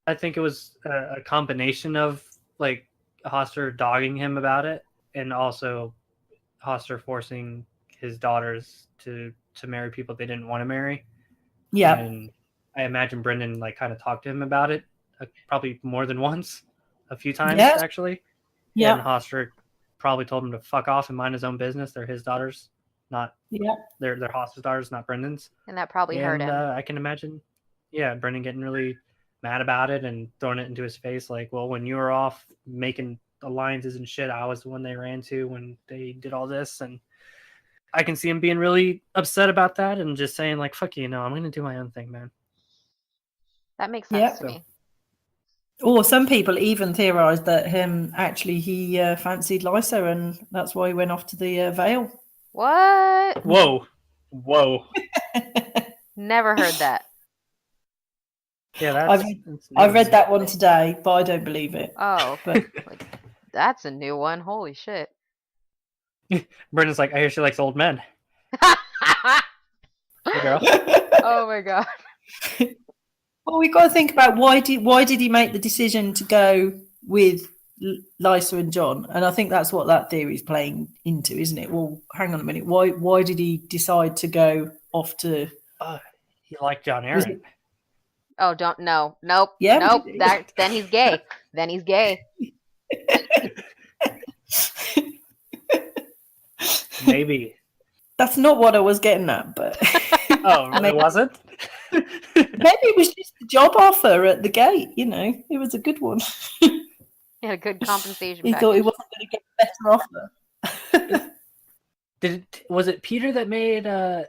I think it was a combination of like Hoster dogging him about it, and also Hoster forcing his daughters to marry people they didn't want to marry. Yeah, and I imagine Brendan like kind of talked to him about it, probably more than once, a few times actually. Yeah, and Hoster probably told him to fuck off and mind his own business. They're his daughters, not they're Hoster's daughters, not Brendan's. And that probably hurt him. I can imagine, Brendan getting really mad about it and throwing it into his face like, well, when you were off making alliances and shit, I was the one they ran to when they did all this. And I can see him being really upset about that and just saying like, fuck you, I'm going to do my own thing, man. That makes sense to me. Or some people even theorized that he fancied Lysa and that's why he went off to the Vale. What? Whoa. Never heard that. Yeah, I read that one today, but I don't believe it. Oh, but that's a new one. Holy shit. Brendan's like, I hear she likes old men. Hey, girl. Oh my god. Well, we've got to think about why did he make the decision to go with Lysa and John? And I think that's what that theory is playing into, isn't it? Well, hang on a minute. Why did he decide to go off to? He liked John Aaron. Oh, nope. Yeah, nope. Then he's gay. Maybe. That's not what I was getting at, but Oh, it wasn't? maybe it was just the job offer at the gate. It was a good one. Yeah, a good compensation He thought he package. wasn't going to get a better offer. Was it Peter that made the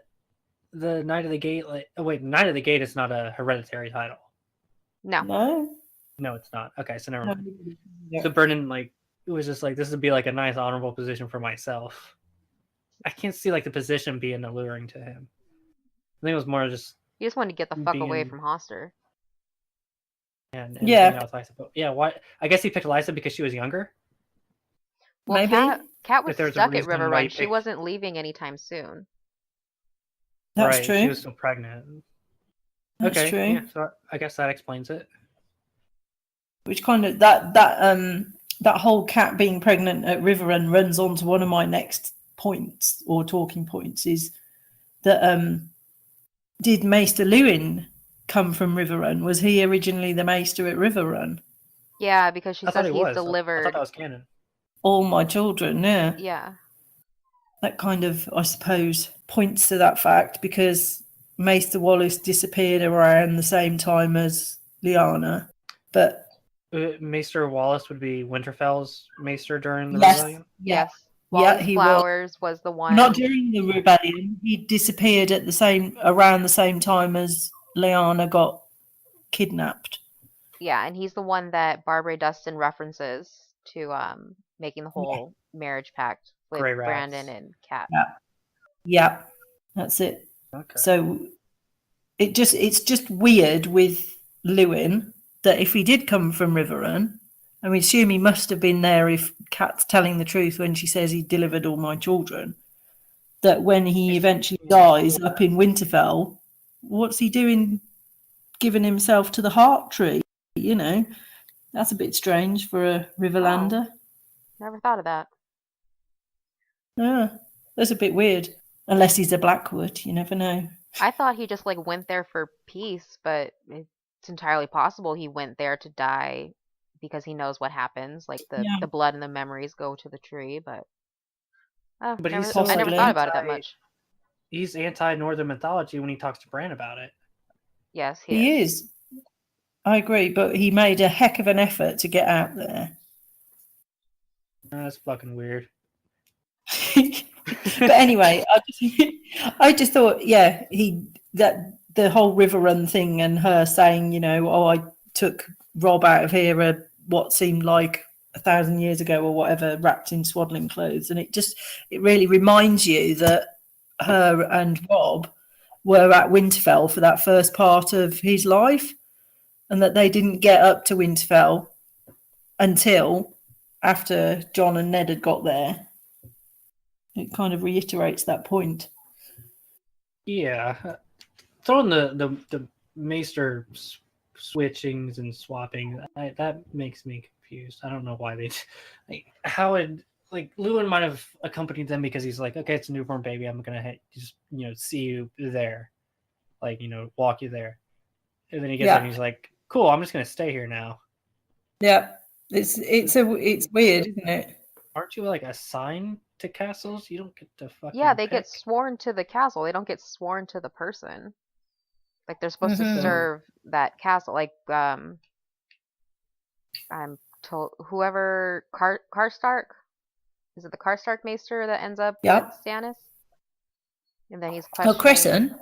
Knight of the Gate? Knight of the Gate is not a hereditary title. No. No, it's not. Okay, so never mind. Yeah. So Brennan, it was just this would be a nice honorable position for myself. I can't see the position being alluring to him. I think it was more just He just wanted to get the fuck away from Hoster. And Yeah. else, I suppose. Yeah, why? I guess he picked Lysa because she was younger. Well, Maybe. Cat was there's a stuck at reason River why Run. he She picked- wasn't leaving anytime soon. That's right, true. She was still pregnant. That's okay, true. yeah, so I guess that explains it. Which kind of that whole Cat being pregnant at River Run runs on to one of my next points or talking points is that did Maester Lewin come from River Run? Was he originally the Maester at River Run? Yeah, because she I thought says he he's was. I delivered. thought that was canon. All my children, yeah. Yeah. That kind of, I suppose, points to that fact because Maester Wallace disappeared around the same time as Lyanna. But Maester Wallace would be Winterfell's Maester during the yes, rebellion? Yes. Yeah, Wally he Flowers was the one. not during the rebellion. He disappeared around the same time as Lyanna got kidnapped. Yeah, and he's the one that Barbara Dustin references to making the whole marriage pact with Grey Rats. Brandon and Kat. Yeah, that's it. Okay. So it's just weird with Lewin that if he did come from River Run, and we assume he must have been there if Kat's telling the truth when she says he delivered all my children, that when he eventually dies up in Winterfell, what's he doing giving himself to the heart tree? That's a bit strange for a Riverlander. Never thought of that. Yeah, that's a bit weird. Unless he's a Blackwood, you never know. I thought he just went there for peace, but it's entirely possible he went there to die because he knows what happens. The blood and the memories go to the tree, but But I never he's thought about it that much. He's anti-Northern mythology when he talks to Bran about it. Yes, He is. I agree, but he made a heck of an effort to get out there. That's fucking weird. But anyway, I just thought, that the whole River Run thing and her saying, I took Rob out of here what seemed like 1,000 years ago or whatever, wrapped in swaddling clothes, and it really reminds you that her and Rob were at Winterfell for that first part of his life, and that they didn't get up to Winterfell until after Jon and Ned had got there. It kind of reiterates that point. Yeah. Throwing the Maester switchings and swapping, that makes me confused. I don't know why how would Lewin might have accompanied them because he's okay, it's a newborn baby, I'm gonna just see you there, walk you there, and then he gets there and he's cool, I'm just gonna stay here now. Yeah, it's weird, isn't it? Aren't you assigned to castles? You don't get to fucking Yeah, they pick. get sworn to the castle. They don't get sworn to the person. They're supposed to serve that castle. I'm told whoever Karstark, is it the Karstark Maester that ends up with Stannis? And then he's questioning. Oh, Crescent.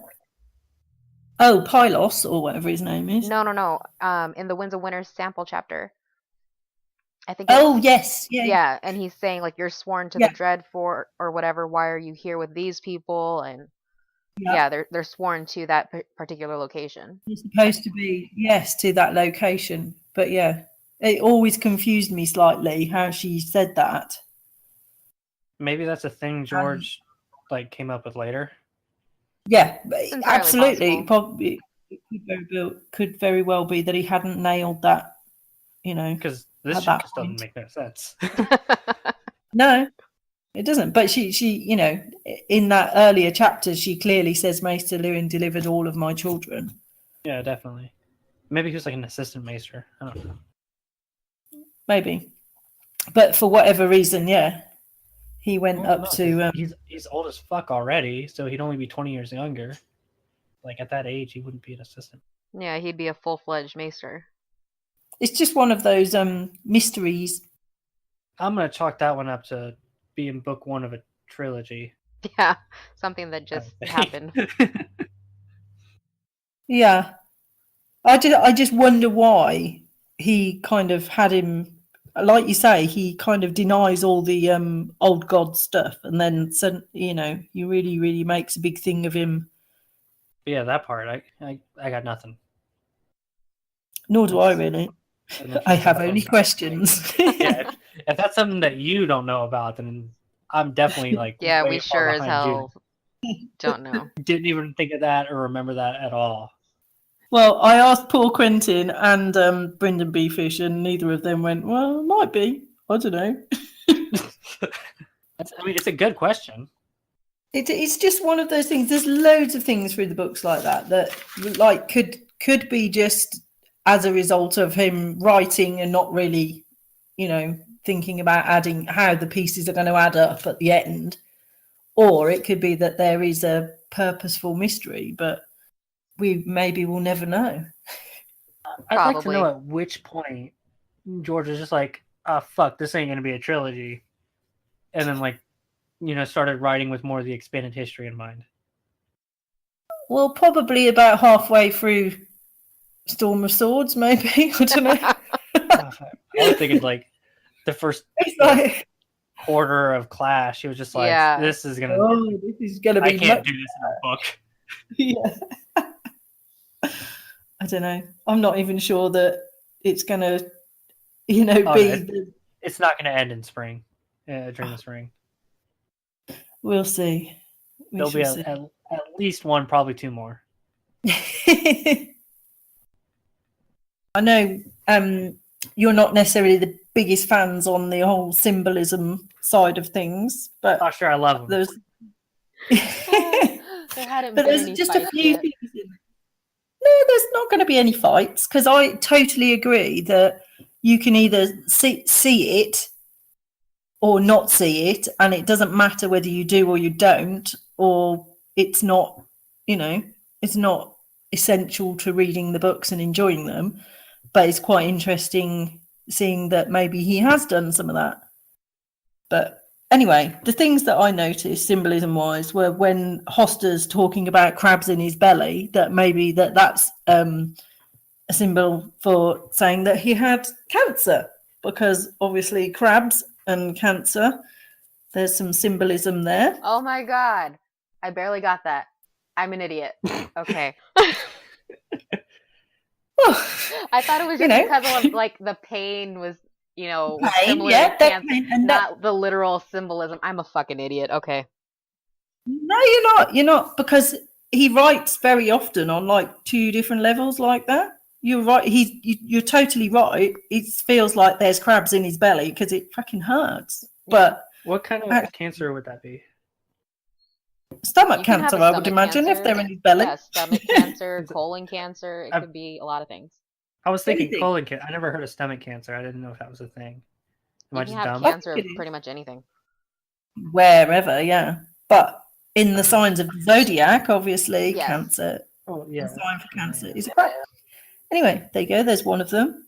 Oh, Pylos or whatever his name is. No. In the Winds of Winter sample chapter. I think. Oh yes, yeah. Yeah, and he's saying you're sworn to the Dread for or whatever. Why are you here with these people? And they're sworn to that particular location. You're supposed to be to that location, but it always confused me slightly how she said that. Maybe that's a thing George came up with later. Yeah, absolutely. Possible. Probably it could very well be that he hadn't nailed that. Because this just doesn't make no sense. No, it doesn't. But she, in that earlier chapter, she clearly says Maester Lewin delivered all of my children. Yeah, definitely. Maybe he was an assistant maester. I don't know. Maybe, but for whatever reason, he went Well, up no, to. he's old as fuck already, so he'd only be 20 years younger. Like at that age, he wouldn't be an assistant. Yeah, he'd be a full-fledged maester. It's just one of those mysteries. I'm gonna chalk that one up to being book one of a trilogy. Yeah, something that just happened. Yeah, I just wonder why he kind of had him. Like you say, he kind of denies all the old god stuff, and then he really, really makes a big thing of him. But yeah, that part, I got nothing. Nor do I really. I have only questions. Yeah, if that's something that you don't know about, then I'm definitely like Yeah, way we far sure as behind hell don't know. you. Didn't even think of that or remember that at all. Well, I asked Paul Quentin and Brendan Beefish, and neither of them went, well, it might be. I don't know. It's a good question. It's just one of those things. There's loads of things through the books like that like could be just as a result of him writing and not really, thinking about adding how the pieces are going to add up at the end. Or it could be that there is a purposeful mystery, but we maybe will never know. I'd like to know at which point George is just like, fuck, this ain't gonna be a trilogy, and then started writing with more of the expanded history in mind. Well, probably about halfway through Storm of Swords, maybe. I don't know. I was thinking like the first quarter of Clash. He was just like, this is gonna be. I can't do this in a book. Yeah. I don't know. I'm not even sure that it's gonna, be. It's not gonna end in spring, during the spring. We'll see. There'll be at least one, probably two more. I know you're not necessarily the biggest fans on the whole symbolism side of things, but sure, I love them. There's just a few things in. No, there's not going to be any fights because I totally agree that you can either see it or not see it, and it doesn't matter whether you do or you don't, or it's not, it's not essential to reading the books and enjoying them. But it's quite interesting seeing that maybe he has done some of that. But anyway, the things that I noticed symbolism-wise were when Hoster's talking about crabs in his belly, that maybe that's a symbol for saying that he had cancer, because obviously crabs and cancer, there's some symbolism there. Oh my god. I barely got that. I'm an idiot. Okay. I thought it was just because of like the pain was, similar to cancer, not the literal symbolism. I'm a fucking idiot. Okay. No, you're not, because he writes very often on like two different levels like that. You're right. You're totally right. It feels like there's crabs in his belly because it fucking hurts. But what kind of cancer would that be? Stomach cancer, I would imagine, if they're in his belly. Yeah, stomach cancer, colon cancer. It could be a lot of things. I was thinking colon cancer. I never heard of stomach cancer. I didn't know if that was a thing. You can have cancer of pretty much anything. Wherever, yeah. But in the signs of the zodiac, obviously, cancer. Oh, yeah. The sign for cancer is a crab. Anyway, there you go. There's one of them.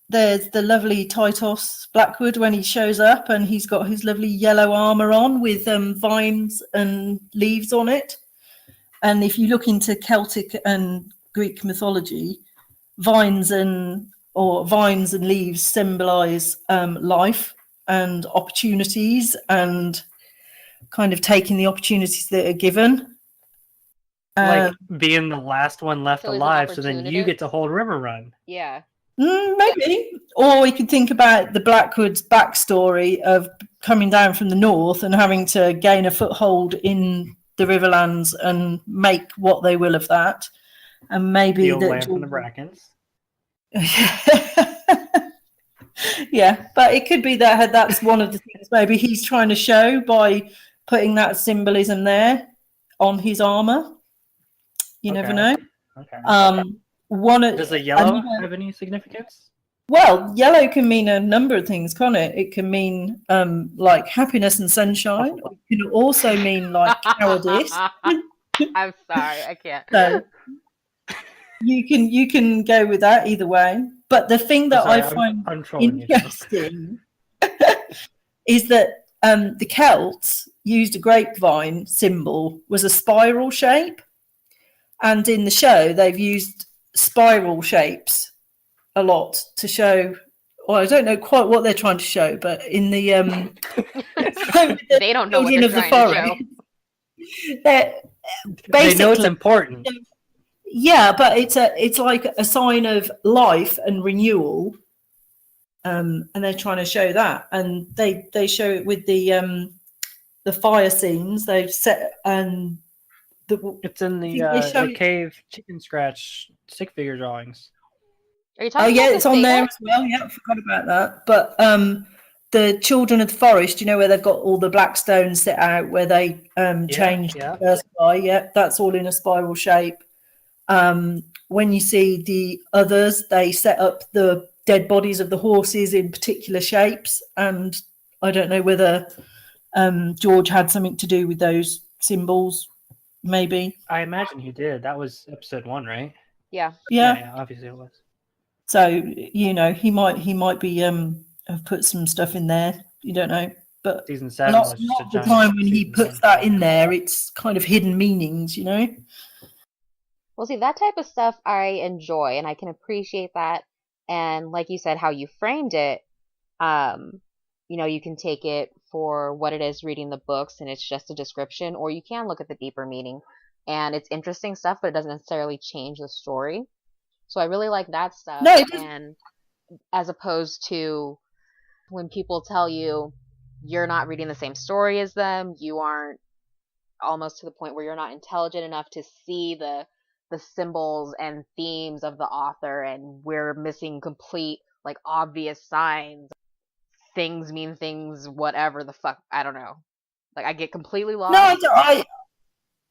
There's the lovely Titos Blackwood when he shows up, and he's got his lovely yellow armor on with vines and leaves on it. And if you look into Celtic and Greek mythology, vines and leaves symbolize life and opportunities, and kind of taking the opportunities that are given. Like being the last one left alive, so then you get to hold River Run. Yeah. Maybe. Or we could think about the Blackwoods' backstory of coming down from the north and having to gain a foothold in the Riverlands and make what they will of that. And maybe the land from the Brackens. Yeah, but it could be that that's one of the things maybe he's trying to show by putting that symbolism there on his armor. You never know. Okay. Does the yellow have any significance? Well, yellow can mean a number of things, can't it? It can mean like happiness and sunshine. It can also mean like cowardice. I'm sorry, I can't. So you can go with that either way. But the thing that Sorry, I find I'm trolling you, Joe. interesting is that the Celts used a grapevine symbol was a spiral shape, and in the show they've used spiral shapes a lot to show. Well, I don't know quite what they're trying to show, but in the They don't know what Children they're of the trying to Forest, show. they're They know it's basically important. yeah, but it's like a sign of life and renewal, and they're trying to show that, and they show it with the fire scenes they've set, and It's in I think they show the it. cave chicken scratch stick figure drawings. Are you Oh talking yeah, about it's the on there Sega? as well. Yeah, I forgot about that. But the Children of the Forest, you know, where they've got all the black stones set out, where they changed yeah. the first guy. Yeah, that's all in a spiral shape. When you see the others, they set up the dead bodies of the horses in particular shapes, and I don't know whether George had something to do with those symbols. Maybe. I imagine he did. That was episode 1, right? Yeah. Yeah. Obviously it was. So you know, he might be have put some stuff in there. You don't know, but Season a 7 lot was just a of the giant time when he season puts 1 that in filler. there, it's kind of hidden meanings. You know. Well, see, that type of stuff I enjoy and I can appreciate that. And like you said, how you framed it, you can take it for what it is reading the books and it's just a description, or you can look at the deeper meaning. And it's interesting stuff, but it doesn't necessarily change the story. So I really like that stuff. No, it doesn't. And as opposed to when people tell you you're not reading the same story as them, you aren't almost to the point where you're not intelligent enough to see the symbols and themes of the author, and we're missing complete like obvious signs. Things mean things, whatever the fuck, I don't know. Like I get completely lost. No,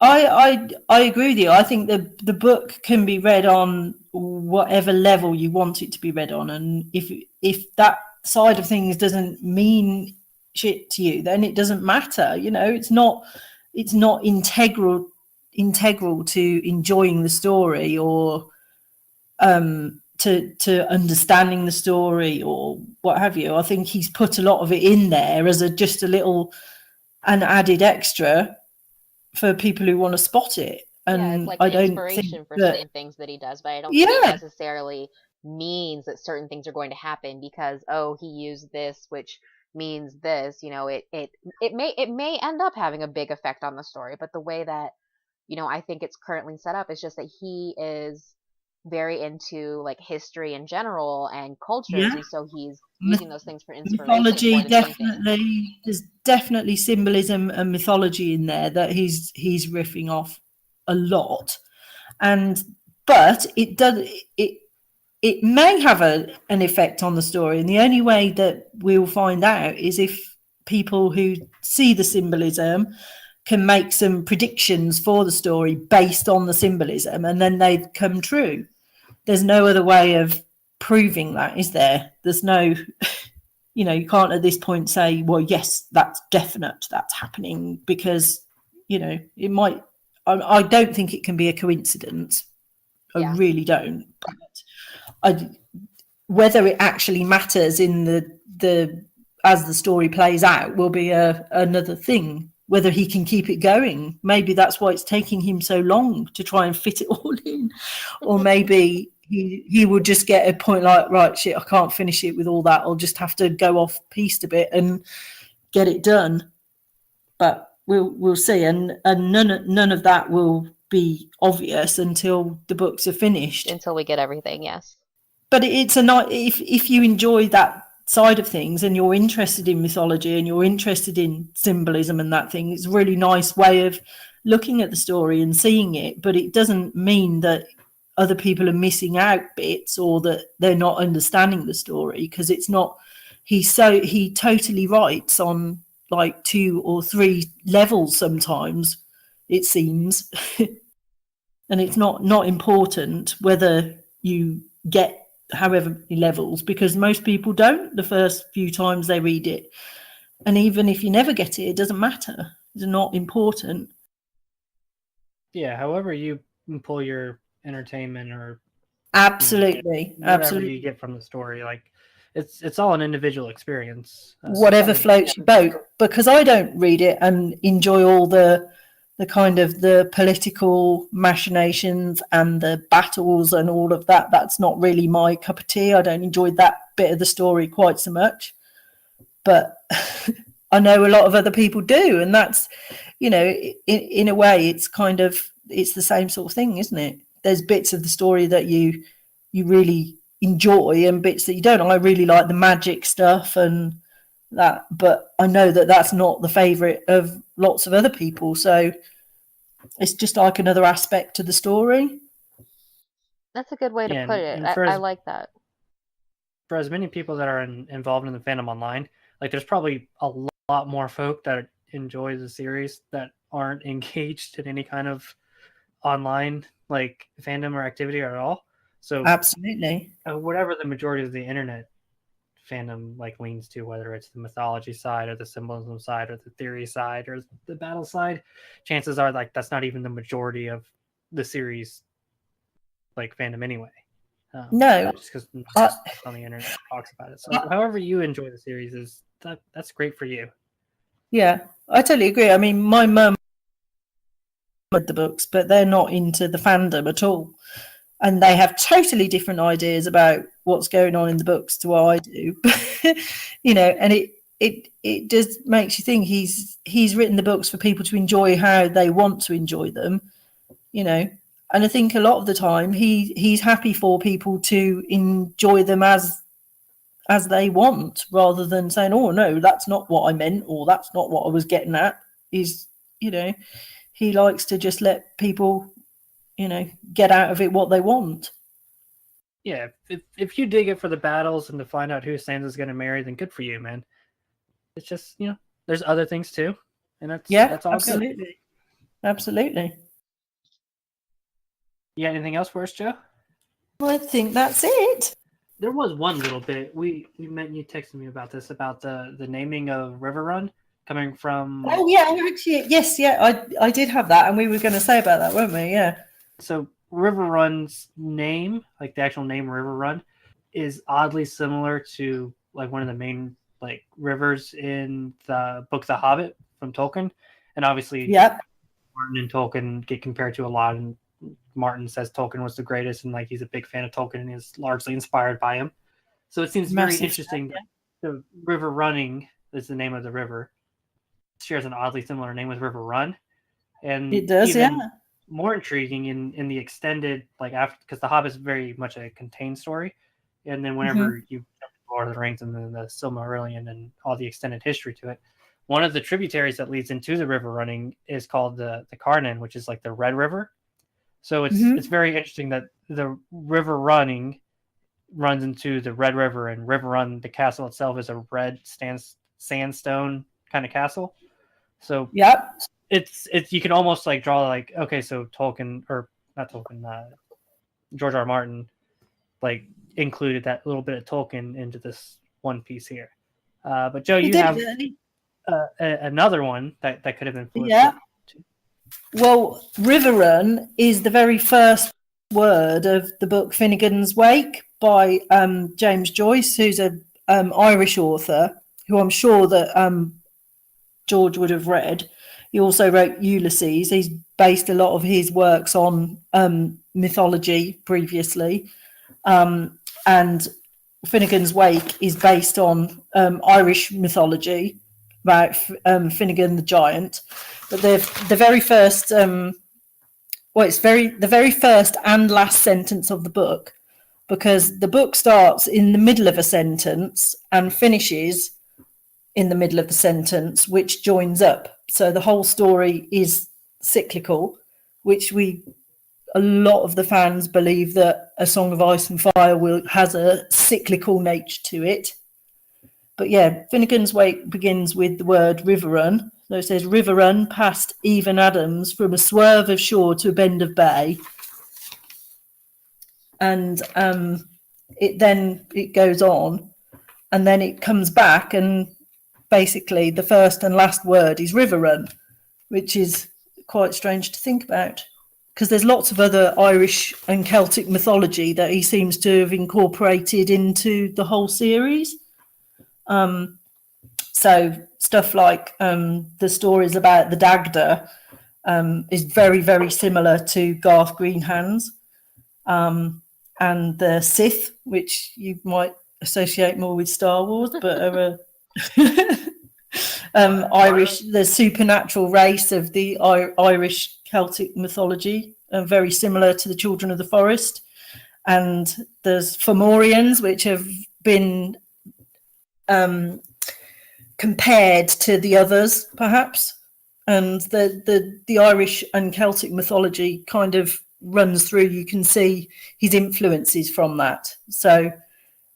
I agree with you. I think the book can be read on whatever level you want it to be read on, and if that side of things doesn't mean shit to you, then it doesn't matter. You know, it's not integral to enjoying the story, or to understanding the story, or what have you. I think he's put a lot of it in there as just a little an added extra for people who want to spot it. And yeah, it's like I an don't inspiration think for that, certain things that he does, but I don't think it yeah, necessarily means that certain things are going to happen because oh he used this, which means this. It may end up having a big effect on the story, but the way that I think it's currently set up is just that he is very into like history in general and cultures, yeah. and so he's using those things for inspiration Mythology, more than anything. definitely. There's definitely symbolism and mythology in there that he's riffing off a lot, but it may have an effect on the story, and the only way that we'll find out is if people who see the symbolism can make some predictions for the story based on the symbolism, and then they come true. There's no other way of proving that, is there? There's no, you can't at this point say, well, yes, that's definite, that's happening, because, it might, I don't think it can be a coincidence. Yeah. I really don't. But whether it actually matters in the as the story plays out will be another thing. Whether he can keep it going, maybe that's why it's taking him so long to try and fit it all in, or maybe he will just get a point like, right, shit, I can't finish it with all that. I'll just have to go off piste a bit and get it done. But we'll see, and none of that will be obvious until the books are finished. Until we get everything, yes. But it's if you enjoy that side of things and you're interested in mythology and you're interested in symbolism and that thing, it's a really nice way of looking at the story and seeing it. But it doesn't mean that other people are missing out bits or that they're not understanding the story, because it's not. He totally writes on like 2 or 3 levels sometimes, it seems. And it's not important whether you get however many levels, because most people don't the first few times they read it. And even if you never get it, it doesn't matter. It's not important. Yeah, however you pull your entertainment or Absolutely, whatever absolutely. you get from the story, like it's all an individual experience. Whatever floats your boat, because I don't read it and enjoy all the kind of the political machinations and the battles and all of that. That's not really my cup of tea. I don't enjoy that bit of the story quite so much, but I know a lot of other people do, and that's, you know, in a way it's the same sort of thing, isn't it? There's bits of the story that you really enjoy and bits that you don't. I really like the magic stuff and that, but I know that that's not the favorite of lots of other people, so it's just like another aspect to the story. That's a good way to put it. And I like that. For as many people that are involved in the fandom online, like there's probably a lot more folk that enjoy the series that aren't engaged in any kind of online like fandom or activity at all. So absolutely, whatever the majority of the internet fandom like leans to, whether it's the mythology side or the symbolism side or the theory side or the battle side, chances are like that's not even the majority of the series like fandom anyway. No, just because on the internet talks about it. So however you enjoy the series is that's great for you. Yeah, I totally agree. I mean, my mum read the books, but they're not into the fandom at all, and they have totally different ideas about what's going on in the books to what I do. You know, and it just makes you think he's written the books for people to enjoy how they want to enjoy them, you know. And I think a lot of the time he's happy for people to enjoy them as they want, rather than saying, oh no, that's not what I meant, or that's not what I was getting at. Is, you know, he likes to just let people, you know, get out of it what they want. Yeah, if you dig it for the battles and to find out who Sansa's going to marry, then good for you, man. It's just, you know, there's other things too, and that's all absolutely good. Absolutely. You got anything else for us, Joe? I think that's it. There was one little bit we met. You texted me about this, about the naming of River Run coming from. Oh yeah, actually, yes, yeah, I did have that, and we were going to say about that, weren't we? Yeah. So River Run's name, like the actual name River Run, is oddly similar to like one of the main like rivers in the book The Hobbit from Tolkien, and obviously, yeah, Martin and Tolkien get compared to a lot, and Martin says Tolkien was the greatest, and like he's a big fan of Tolkien and is largely inspired by him. So it seems very interesting that the River Running is the name of the river, shares an oddly similar name with River Run, and it does. even Yeah. more intriguing in the extended, like after, because The Hobbit is very much a contained story, and then whenever you jump to Lord of the Rings and then the Silmarillion and all the extended history to it, one of the tributaries that leads into the River Running is called the Carnan, which is like the Red River. So it's very interesting that the River Running runs into the Red River, and River Run, the castle itself, is a red sandstone kind of castle. So yeah, it's you can almost like draw like, okay, so Tolkien, or not Tolkien, George R. Martin like included that little bit of Tolkien into this one piece here. But Joe, you have another one that could have been flipped. Yeah. Well, River Run is the very first word of the book Finnegan's Wake by James Joyce, who's an Irish author who I'm sure that George would have read. He also wrote Ulysses. He's based a lot of his works on mythology previously. And Finnegan's Wake is based on Irish mythology about Finnegan the Giant. But the very first, the very first and last sentence of the book, because the book starts in the middle of a sentence and finishes in the middle of the sentence, which joins up. So the whole story is cyclical, which a lot of the fans believe that A Song of Ice and Fire has a cyclical nature to it. But yeah, Finnegan's Wake begins with the word River Run. So it says, River Run past Even Adams from a swerve of shore to a bend of bay. And it goes on, and then it comes back, and basically the first and last word is River Run, which is quite strange to think about, because there's lots of other Irish and Celtic mythology that he seems to have incorporated into the whole series. So stuff like the stories about the Dagda is very, very similar to Garth Greenhands, and the Sith, which you might associate more with Star Wars, but are Irish, the supernatural race of the Irish Celtic mythology, very similar to the Children of the Forest. And there's Fomorians, which have been compared to the others, perhaps. And the Irish and Celtic mythology kind of runs through. You can see his influences from that. So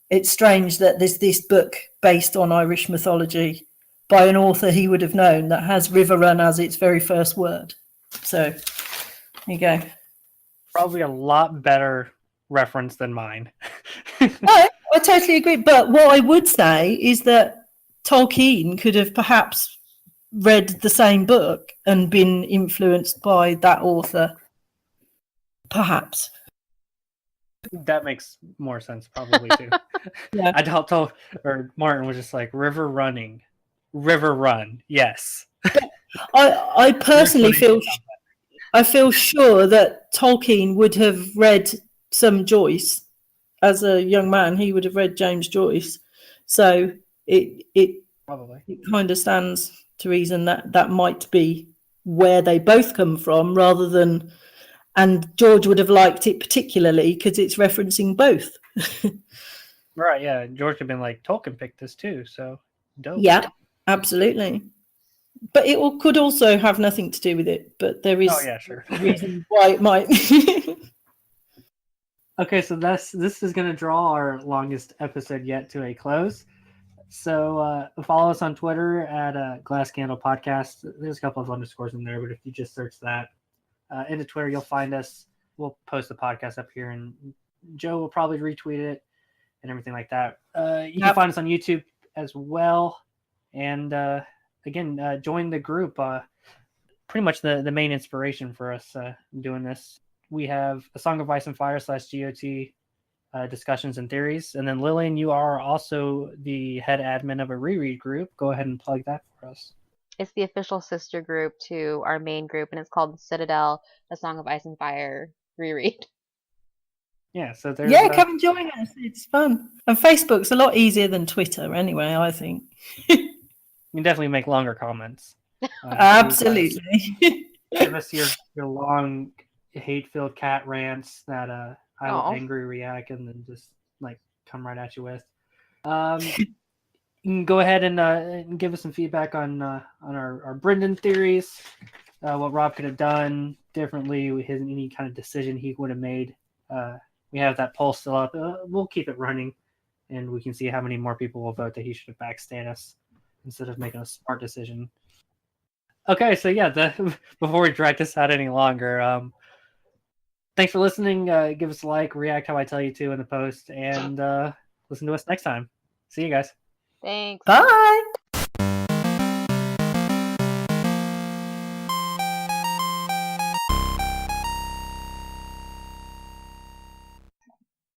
it's strange that there's this book based on Irish mythology by an author he would have known that has River Run as its very first word. So there you go. Probably a lot better reference than mine. No, I totally agree. But what I would say is that Tolkien could have perhaps read the same book and been influenced by that author. Perhaps. That makes more sense, probably, too. Yeah. I told, or Martin was just like, River Run, yes. I personally feel sure that Tolkien would have read some Joyce. As a young man, he would have read James Joyce. So it kind of stands to reason that might be where they both come from, rather than, and George would have liked it particularly because it's referencing both. Right, yeah. George had been like, Tolkien picked this too, so dope. Yeah, absolutely. But it could also have nothing to do with it, but there is a reason why it might. Okay, so this is going to draw our longest episode yet to a close. So follow us on Twitter at Glass Candle Podcast. There's a couple of underscores in there, but if you just search that into Twitter, you'll find us. We'll post the podcast up here, and Joe will probably retweet it and everything like that. You can find us on YouTube as well. And again, join the group. Pretty much the main inspiration for us doing this. We have A Song of Ice and Fire /GOT discussions and theories. And then Lillian, you are also the head admin of a reread group. Go ahead and plug that for us. It's the official sister group to our main group, and it's called Citadel, A Song of Ice and Fire reread. Yeah, so there's come and join us. It's fun. And Facebook's a lot easier than Twitter anyway, I think. You can definitely make longer comments. Absolutely. Give us your long hate-filled cat rants that I will angry react and then just like come right at you with. You can go ahead and give us some feedback on our Brendan theories, what Rob could have done differently, any kind of decision he would have made. We have that poll still up. We'll keep it running, and we can see how many more people will vote that he should have backed Stannis instead of making a smart decision. Okay, so yeah, before we drag this out any longer, thanks for listening. Give us a like, react how I tell you to in the post, and listen to us next time. See you guys. Thanks. Bye.